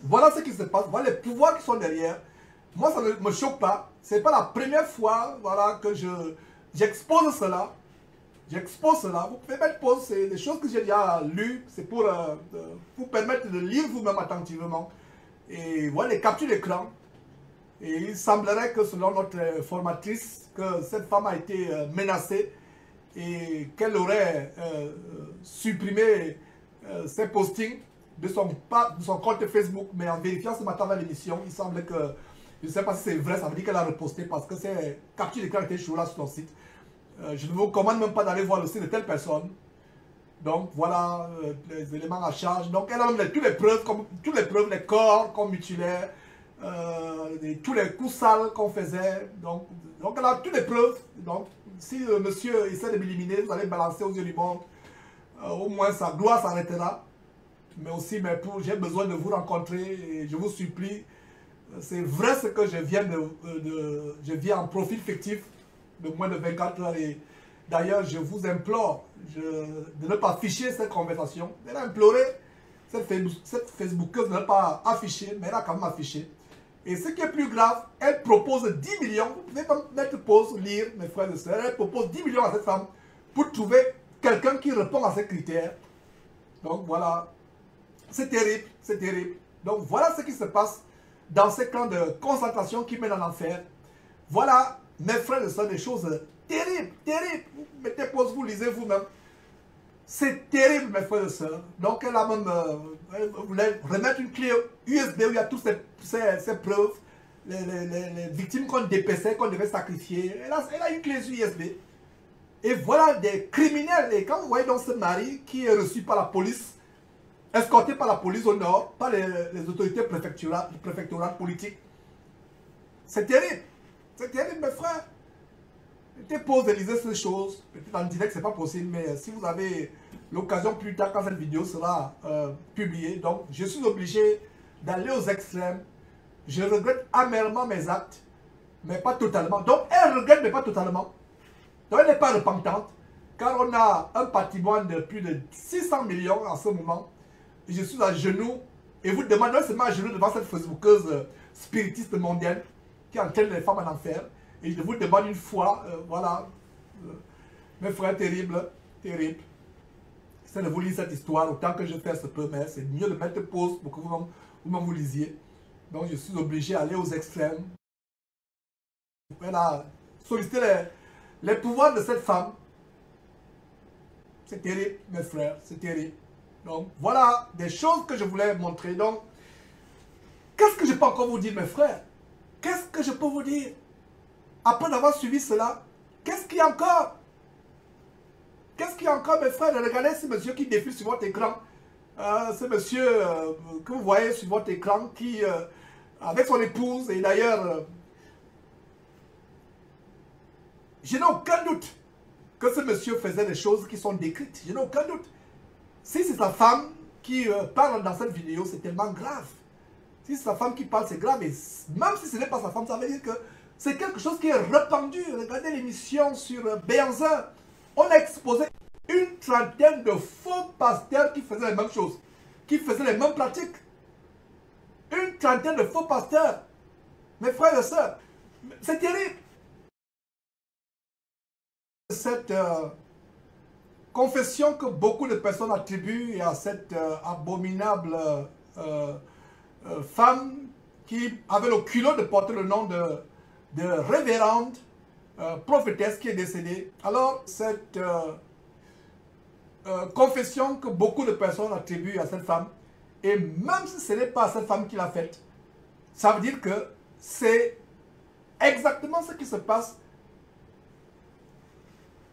Voilà ce qui se passe, voilà les pouvoirs qui sont derrière. Moi, ça ne me choque pas. Ce n'est pas la première fois voilà, que j'expose cela. J'expose cela. Vous pouvez mettre pause, c'est des choses que j'ai déjà lues. C'est pour vous permettre de lire vous-même attentivement. Et voilà les captures d'écran. Et il semblerait que selon notre formatrice, que cette femme a été menacée et qu'elle aurait supprimé ses postings de son compte Facebook. Mais en vérifiant ce matin dans l'émission, il semble que, je ne sais pas si c'est vrai, ça veut dire qu'elle a reposté parce que ces captures d'écran étaient toujours là sur son site. Je ne vous recommande même pas d'aller voir le site de telle personne. Donc voilà les éléments à charge. Donc elle a même toutes les preuves, les corps qu'on mutilait. Tous les coups sales qu'on faisait. Donc elle a toutes les preuves. Donc si le monsieur essaie de m'éliminer, vous allez balancer aux yeux du monde. Au moins sa gloire s'arrêtera. Mais aussi, j'ai besoin de vous rencontrer et je vous supplie. C'est vrai ce que je viens en profil fictif de moins de 24 heures. Et d'ailleurs, je vous implore de ne pas afficher cette conversation. Elle a imploré cette Facebookeuse de ne pas afficher, mais elle a quand même affiché. Et ce qui est plus grave, elle propose 10 millions. Vous pouvez pas mettre pause, lire, mes frères et sœurs. Elle propose 10 millions à cette femme pour trouver quelqu'un qui répond à ces critères. Donc voilà, c'est terrible, c'est terrible. Donc voilà ce qui se passe dans ces camps de concentration qui mènent en enfer. Voilà, mes frères et sœurs, des choses terribles, terribles. Vous mettez pause, vous lisez vous-même. C'est terrible, mes frères et sœurs. Donc, elle a même elle voulait remettre une clé USB où il y a toutes ces preuves, les victimes qu'on dépaissait, qu'on devait sacrifier. Elle a une clé USB. Et voilà des criminels. Et quand vous voyez donc ce mari qui est reçu par la police, escorté par la police au nord, par les autorités préfectorales politiques, c'est terrible. C'est terrible, mes frères. Mettez pause et lisez ces choses. Peut-être en direct, ce n'est pas possible, mais si vous avez l'occasion plus tard, quand cette vidéo sera publiée, donc je suis obligé d'aller aux extrêmes. Je regrette amèrement mes actes, mais pas totalement. Donc, elle regrette, mais pas totalement. Donc, elle n'est pas repentante, car on a un patrimoine de plus de 600 millions en ce moment. Et je suis à genoux et vous demandez seulement à genoux devant cette Facebookeuse spiritiste mondaine qui entraîne les femmes en enfer. Et je vous demande une fois, voilà, mes frères, terrible, terrible. J'essaie de vous lire cette histoire autant que je fais ce peu, mais c'est mieux de mettre pause pour que vous-même vous lisiez. Donc je suis obligé d'aller aux extrêmes. Voilà, solliciter les pouvoirs de cette femme. C'est terrible, mes frères, c'est terrible. Donc voilà des choses que je voulais montrer. Donc, qu'est-ce que je peux encore vous dire, mes frères? Qu'est-ce que je peux vous dire? Après avoir suivi cela, qu'est-ce qu'il y a encore? Qu'est-ce qu'il y a encore, mes frères? Regardez ce monsieur qui défile sur votre écran. Ce monsieur que vous voyez sur votre écran qui, avec son épouse, et d'ailleurs, je n'ai aucun doute que ce monsieur faisait des choses qui sont décrites. Je n'ai aucun doute. Si c'est sa femme qui parle dans cette vidéo, c'est tellement grave. Si c'est sa femme qui parle, c'est grave. Et même si ce n'est pas sa femme, ça veut dire que c'est quelque chose qui est répandu. Regardez l'émission sur B11. On a exposé une trentaine de faux pasteurs qui faisaient les mêmes choses, qui faisaient les mêmes pratiques. Une trentaine de faux pasteurs. Mes frères et sœurs, c'est terrible. Cette confession que beaucoup de personnes attribuent à cette abominable femme qui avait le culot de porter le nom de révérende prophétesse qui est décédée. Alors, cette confession que beaucoup de personnes attribuent à cette femme, et même si ce n'est pas cette femme qui l'a faite, ça veut dire que c'est exactement ce qui se passe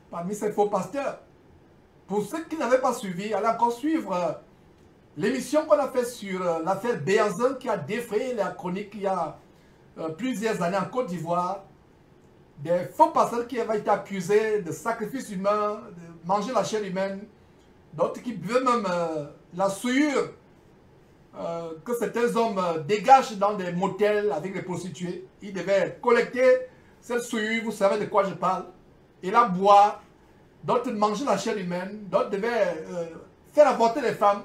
parmi ces faux pasteurs. Pour ceux qui n'avaient pas suivi, allez encore suivre l'émission qu'on a faite sur l'affaire Béanzin qui a défrayé la chronique il y a plusieurs années en Côte d'Ivoire. Des faux pasteurs qui avaient été accusés de sacrifice humain, de manger la chair humaine, d'autres qui buvaient même la souillure que certains hommes dégagent dans des motels avec les prostituées. Ils devaient collecter cette souillure, vous savez de quoi je parle, et la boire. D'autres mangeaient la chair humaine, d'autres devaient faire avorter les femmes.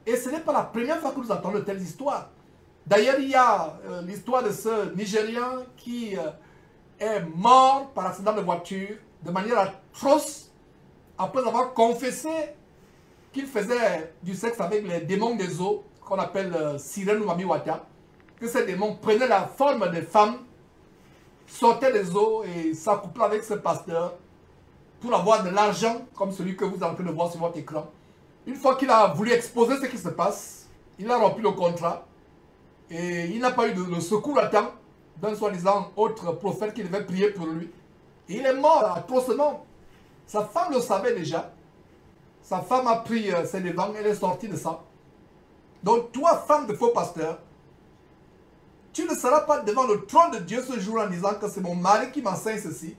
Et ce n'est pas la première fois que nous entendons de telles histoires. D'ailleurs, il y a l'histoire de ce Nigérien qui est mort par accident de voiture de manière atroce après avoir confessé qu'il faisait du sexe avec les démons des eaux, qu'on appelle sirène ou mamiwata, que ces démons prenaient la forme des femmes, sortaient des eaux et s'accouplaient avec ce pasteur pour avoir de l'argent comme celui que vous êtes en train de voir sur votre écran. Une fois qu'il a voulu exposer ce qui se passe, il a rompu le contrat et il n'a pas eu de secours à temps d'un soi-disant autre prophète qui devait prier pour lui. Et il est mort atrocement. Sa femme le savait déjà. Sa femme a pris ses devants, elle est sortie de ça. Donc toi, femme de faux pasteur, tu ne seras pas devant le trône de Dieu ce jour en disant que c'est mon mari qui m'enseigne ceci,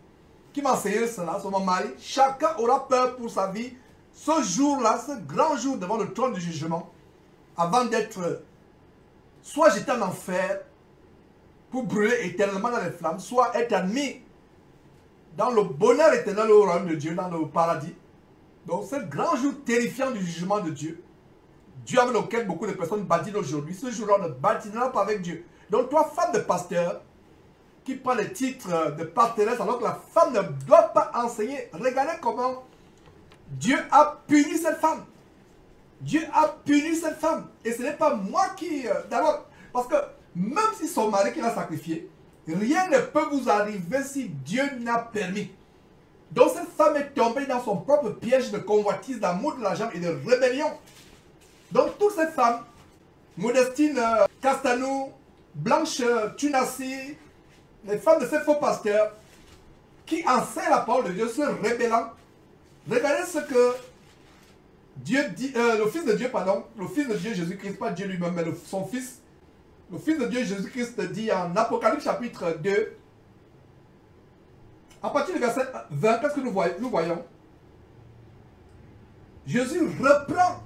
qui m'a enseigné cela, c'est mon mari. Chacun aura peur pour sa vie ce jour-là, ce grand jour devant le trône du jugement, avant d'être soit jeté en enfer pour brûler éternellement dans les flammes, soit être admis dans le bonheur éternel au royaume de Dieu, dans le paradis. Donc ce grand jour terrifiant du jugement de Dieu, Dieu avec lequel beaucoup de personnes badinent aujourd'hui, ce jour-là on ne badinera pas avec Dieu. Donc toi, femme de pasteur, qui prend les titres de pastoresse alors que la femme ne doit pas enseigner, regardez comment Dieu a puni cette femme. Dieu a puni cette femme. Et ce n'est pas moi qui... D'abord, parce que même si son mari qui l'a sacrifié, rien ne peut vous arriver si Dieu n'a permis. Donc cette femme est tombée dans son propre piège de convoitise, d'amour de l'argent et de rébellion. Donc toutes ces femmes, Modestine Castanou, Blanche Tunassi, les femmes de ces faux pasteurs, qui enseignent la parole de Dieu, se rébellant, regardez ce que Dieu dit, le Fils de Dieu, pardon, le Fils de Dieu Jésus-Christ, pas Dieu lui-même, mais son Fils, le Fils de Dieu Jésus-Christ dit en Apocalypse chapitre 2, à partir du verset 20, qu'est-ce que nous voyons? Jésus reprend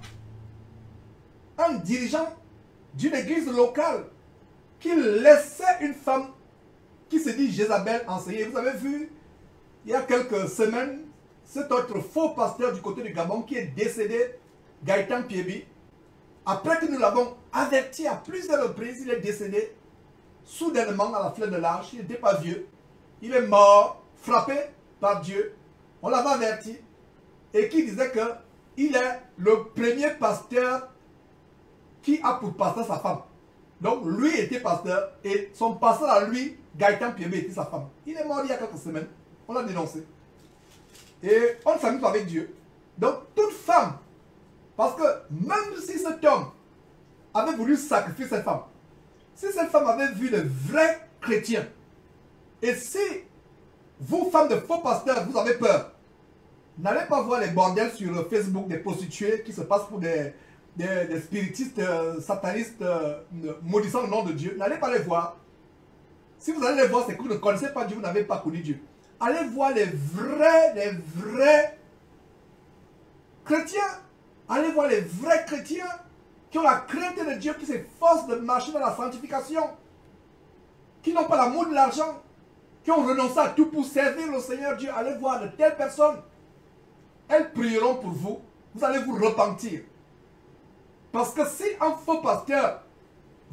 un dirigeant d'une église locale qui laissait une femme qui se dit Jézabel enseigner. Vous avez vu, il y a quelques semaines, cet autre faux pasteur du côté du Gabon qui est décédé, Gaëtan Piebi, après que nous l'avons averti à plusieurs reprises, il est décédé soudainement à la fleur de l'âge. Il n'était pas vieux. Il est mort, frappé par Dieu. On l'avait averti. Et qui disait qu'il est le premier pasteur qui a pour pasteur sa femme. Donc lui était pasteur et son pasteur à lui, Gaëtan Piébé, était sa femme. Il est mort il y a quelques semaines. On l'a dénoncé. Et on ne s'amuse pas avec Dieu. Donc toute femme, parce que même si cet homme avait voulu sacrifier cette femme, si cette femme avait vu le vrai chrétien, et si vous, femmes de faux pasteurs, vous avez peur, n'allez pas voir les bordels sur Facebook des prostituées qui se passent pour des spiritistes, satanistes, maudissant le nom de Dieu. N'allez pas les voir. Si vous allez les voir, c'est que vous ne connaissez pas Dieu, vous n'avez pas connu Dieu. Allez voir les vrais chrétiens. Allez voir les vrais chrétiens qui ont la crainte de Dieu, qui s'efforcent de marcher dans la sanctification, qui n'ont pas l'amour de l'argent, qui ont renoncé à tout pour servir le Seigneur Dieu. Allez voir de telles personnes. Elles prieront pour vous. Vous allez vous repentir. Parce que si un faux pasteur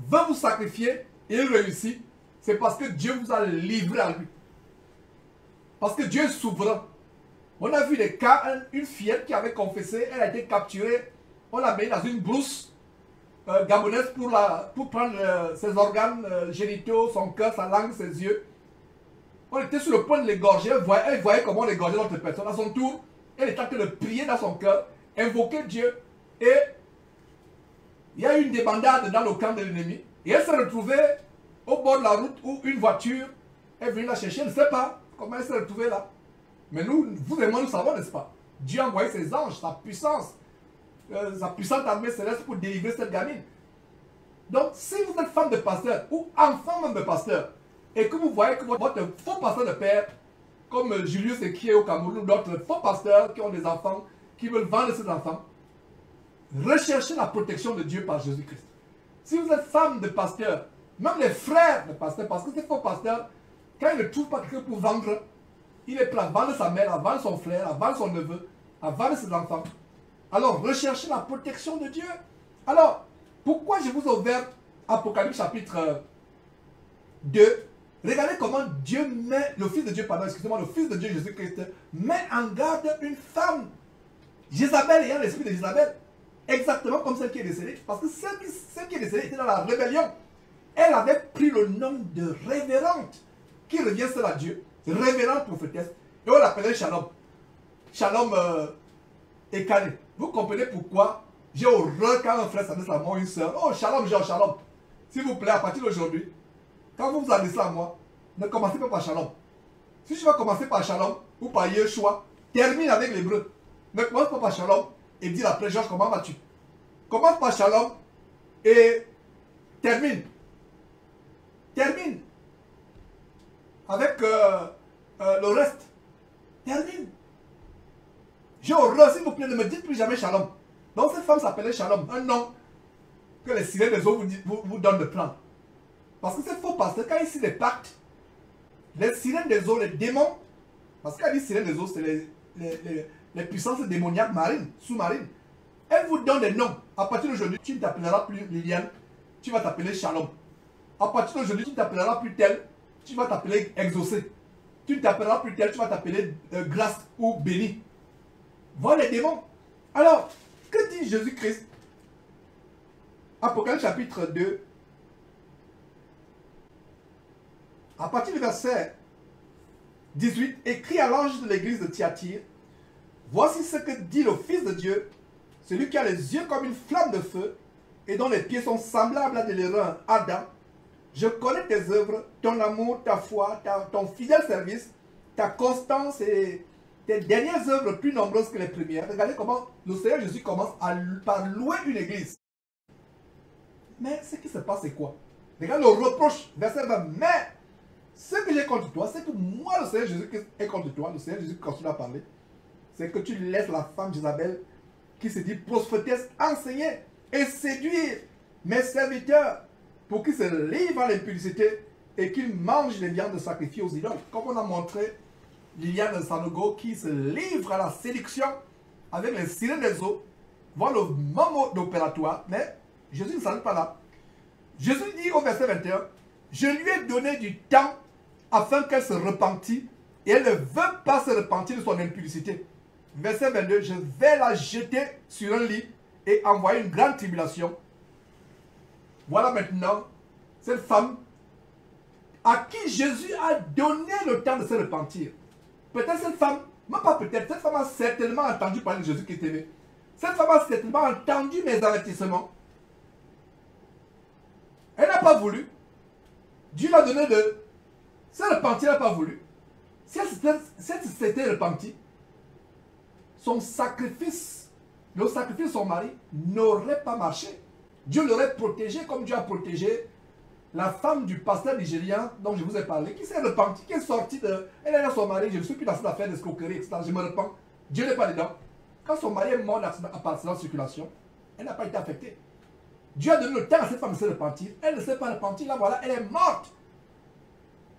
veut vous sacrifier et il réussit, c'est parce que Dieu vous a livré à lui. Parce que Dieu est souverain. On a vu des cas, une fillette qui avait confessé, elle a été capturée, on l'a mis dans une brousse gabonaise pour prendre ses organes génitaux, son cœur, sa langue, ses yeux. On était sur le point de l'égorger, elle voyait comment on égorgeait l'autre personne. À son tour, elle était en train de prier dans son cœur, invoquer Dieu, et il y a eu une débandade dans le camp de l'ennemi. Et elle s'est retrouvée au bord de la route où une voiture est venue la chercher. Je ne sais pas comment elle s'est retrouvée là. Mais nous, vous et moi, nous savons, n'est-ce pas? Dieu a envoyé ses anges, sa puissance, sa puissante armée céleste pour délivrer cette gamine. Donc, si vous êtes femme de pasteur ou enfant même de pasteur, et que vous voyez que votre faux pasteur de père, comme Julius et qui est au Cameroun, ou d'autres faux pasteurs qui ont des enfants, qui veulent vendre ces enfants, recherchez la protection de Dieu par Jésus-Christ. Si vous êtes femme de pasteur, même les frères de pasteur, parce que ces faux pasteurs, quand ils ne trouvent pas quelqu'un pour vendre, il est prêt à vendre sa mère, à vendre son frère, à vendre son neveu, à vendre ses enfants. Alors, recherchez la protection de Dieu. Alors, pourquoi je vous ai ouvert Apocalypse chapitre 2? Regardez comment Dieu met, le Fils de Dieu, pardon, excusez-moi, le Fils de Dieu Jésus-Christ, met en garde une femme. Jézabel ayant l'esprit de Jézabel. Exactement comme celle qui est décédée. Parce que celle qui est décédée était dans la rébellion. Elle avait pris le nom de révérende, qui revient seul à Dieu. Révérende prophétesse. Et on l'appelait Shalom. Shalom Ekane. Vous comprenez pourquoi j'ai horreur quand un frère s'adresse à moi, une soeur. Oh, Shalom, genre Shalom. S'il vous plaît, à partir d'aujourd'hui, quand vous vous adressez à moi, ne commencez pas par Shalom. Si tu vas commencer par Shalom ou par Yeshua, termine avec l'hébreu. Ne commence pas par Shalom et dis après, Georges, comment vas-tu? Commence par Shalom et termine. Termine avec le reste. Termine. J'ai horreur, s'il vous plaît, ne me dites plus jamais Shalom. Donc cette femme s'appelait Shalom, un nom que les sirènes des eaux vous donnent de prendre. Parce que c'est faux, parce que quand il signe des pactes, les sirènes des eaux, les démons, parce qu'elle dit sirènes des eaux, c'est les puissances démoniaques marines, sous-marines. Elle vous donne des noms. À partir d'aujourd'hui, tu ne t'appelleras plus Liliane, tu vas t'appeler Shalom. À partir d'aujourd'hui, tu ne t'appelleras plus tel, tu vas t'appeler Exaucé. Tu ne t'appelleras plus tel, tu vas t'appeler Grâce ou Béni. Voilà les démons. Alors, que dit Jésus-Christ? Apocalypse chapitre 2. À partir du verset 18, écrit à l'ange de l'église de Thyatire, voici ce que dit le Fils de Dieu, celui qui a les yeux comme une flamme de feu et dont les pieds sont semblables à de l'airain ardent. Je connais tes œuvres, ton amour, ta foi, ton fidèle service, ta constance et tes dernières œuvres plus nombreuses que les premières. Regardez comment le Seigneur Jésus commence par louer une église. Mais ce qui se passe, c'est quoi? Regarde le reproche, verset 20. Mais ce que j'ai contre toi, c'est que moi, le Seigneur Jésus est contre toi. Le Seigneur Jésus continue à parler. C'est que tu laisses la femme Jézabel, qui se dit prophétesse, enseigner et séduire mes serviteurs pour qu'ils se livrent à l'impudicité et qu'ils mangent les viandes sacrifiées aux idoles. Comme on a montré Liliane Sanogo qui se livre à la séduction avec les sirènes des eaux. Voilà le même mode opératoire, mais Jésus ne s'arrête pas là. Jésus dit au verset 21, je lui ai donné du temps afin qu'elle se repentît et elle ne veut pas se repentir de son impudicité. Verset 22, je vais la jeter sur un lit et envoyer une grande tribulation. Voilà maintenant cette femme à qui Jésus a donné le temps de se repentir. Peut-être cette femme, même pas peut-être, cette femme a certainement entendu parler de Jésus qui est aimé. Cette femme a certainement entendu mes avertissements. Elle n'a pas voulu. Dieu l'a donné de se repentir, elle n'a pas voulu. Si elle s'était repentie, son sacrifice, le sacrifice de son mari n'aurait pas marché. Dieu l'aurait protégé comme Dieu a protégé la femme du pasteur nigérien dont je vous ai parlé, qui s'est repentie, qui est sortie de... Elle est là, son mari, je ne suis plus dans cette affaire d'escroquerie, etc. Je me repens. Dieu n'est pas dedans. Quand son mari est mort à partir de la circulation, elle n'a pas été affectée. Dieu a donné le temps à cette femme de se repentir. Elle ne s'est pas repentie, là voilà, elle est morte.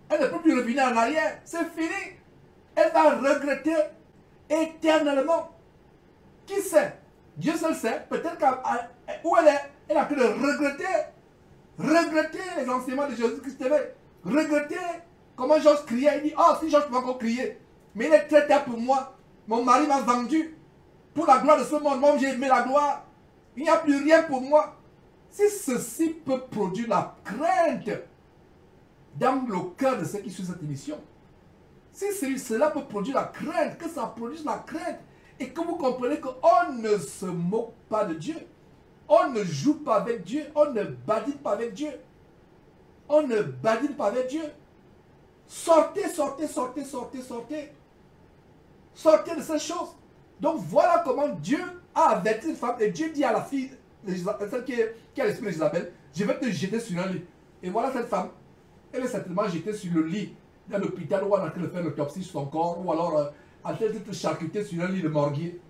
Elle ne peut plus revenir en arrière. C'est fini. Elle va regretter éternellement. Qui sait? Dieu seul sait. Peut-être où elle est, elle a pu de regretter les enseignements de Jésus-Christ. Regretter comment Georges criait. Il dit, oh, si Georges peut encore crier. Mais il est très tard pour moi. Mon mari m'a vendu. Pour la gloire de ce monde, moi j'ai aimé la gloire. Il n'y a plus rien pour moi. Si ceci peut produire la crainte dans le cœur de ceux qui suivent cette émission, si cela peut produire la crainte, que ça produise la crainte, et que vous comprenez qu'on ne se moque pas de Dieu, on ne joue pas avec Dieu, on ne badine pas avec Dieu, on ne badine pas avec Dieu. Sortez, sortez, sortez, sortez, sortez. Sortez de ces choses. Donc voilà comment Dieu a averti une femme, et Dieu dit à la fille, celle qui a l'esprit d'Isabelle, je vais te jeter sur un lit. Et voilà cette femme, elle est certainement jetée sur le lit dans l'hôpital où on est en train de faire l'autopsie sur son corps, ou alors en train de charcuter sur un lit de morguier.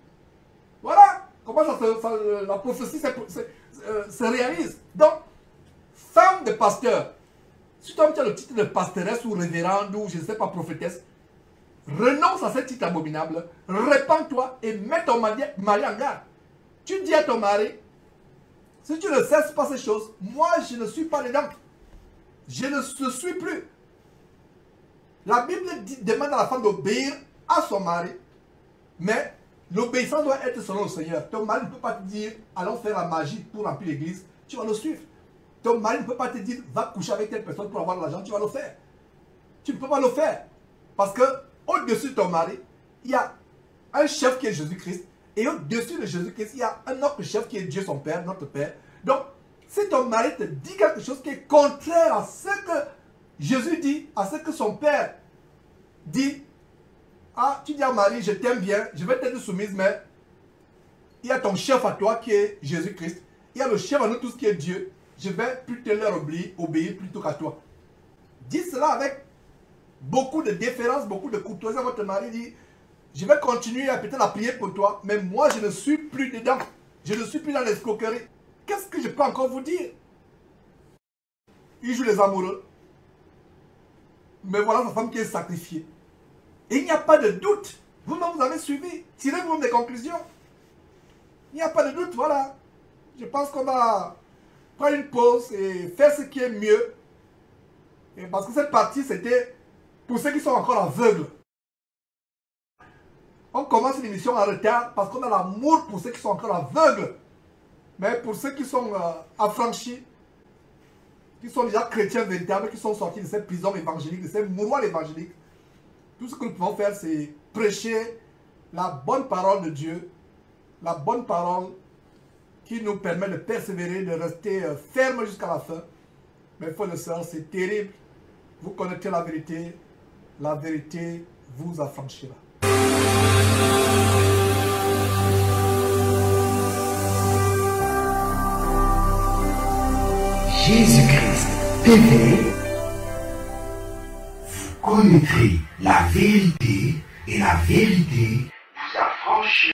Voilà comment la prophétie se réalise. Donc, femme de pasteur, si toi tu as le titre de pastoresse ou révérende ou je ne sais pas prophétesse, renonce à ce titre abominable, répands-toi et mets ton mari en garde. Tu dis à ton mari, si tu ne cesses pas ces choses, moi je ne suis pas dedans. Je ne suis plus. La Bible demande à la femme d'obéir à son mari, mais l'obéissance doit être selon le Seigneur. Ton mari ne peut pas te dire, allons faire la magie pour remplir l'église, tu vas le suivre. Ton mari ne peut pas te dire, va coucher avec telle personne pour avoir de l'argent, tu vas le faire. Tu ne peux pas le faire. Parce que au-dessus de ton mari, il y a un chef qui est Jésus-Christ. Et au-dessus de Jésus-Christ, il y a un autre chef qui est Dieu son Père, notre Père. Donc, si ton mari te dit quelque chose qui est contraire à ce que Jésus dit, à ce que son Père dit, ah, tu dis à Marie, je t'aime bien, je vais t'être soumise, mais il y a ton chef à toi qui est Jésus-Christ. Il y a le chef à nous tous qui est Dieu. Je vais plus te leur obéir plutôt qu'à toi. Dis cela avec beaucoup de déférence, beaucoup de courtoisie à votre mari. Dit, je vais continuer peut-être à prier pour toi, mais moi je ne suis plus dedans. Je ne suis plus dans l'escroquerie. Qu'est-ce que je peux encore vous dire? Il joue les amoureux. Mais voilà sa femme qui est sacrifiée. Et il n'y a pas de doute. Vous-même vous avez suivi. Tirez-vous des conclusions. Il n'y a pas de doute, voilà. Je pense qu'on va prendre une pause et faire ce qui est mieux. Et parce que cette partie, c'était pour ceux qui sont encore aveugles. On commence une émission en retard parce qu'on a l'amour pour ceux qui sont encore aveugles. Mais pour ceux qui sont affranchis, qui sont déjà chrétiens véritables, qui sont sortis de cette prison évangélique, de ces mouroirs évangéliques, tout ce que nous pouvons faire, c'est prêcher la bonne parole de Dieu, la bonne parole qui nous permet de persévérer, de rester ferme jusqu'à la fin. Mais frères et sœurs, c'est terrible. Vous connaissez la vérité vous affranchira. Jésus-Christ TV, vous connaîtrez la vérité et la vérité vous affranchira.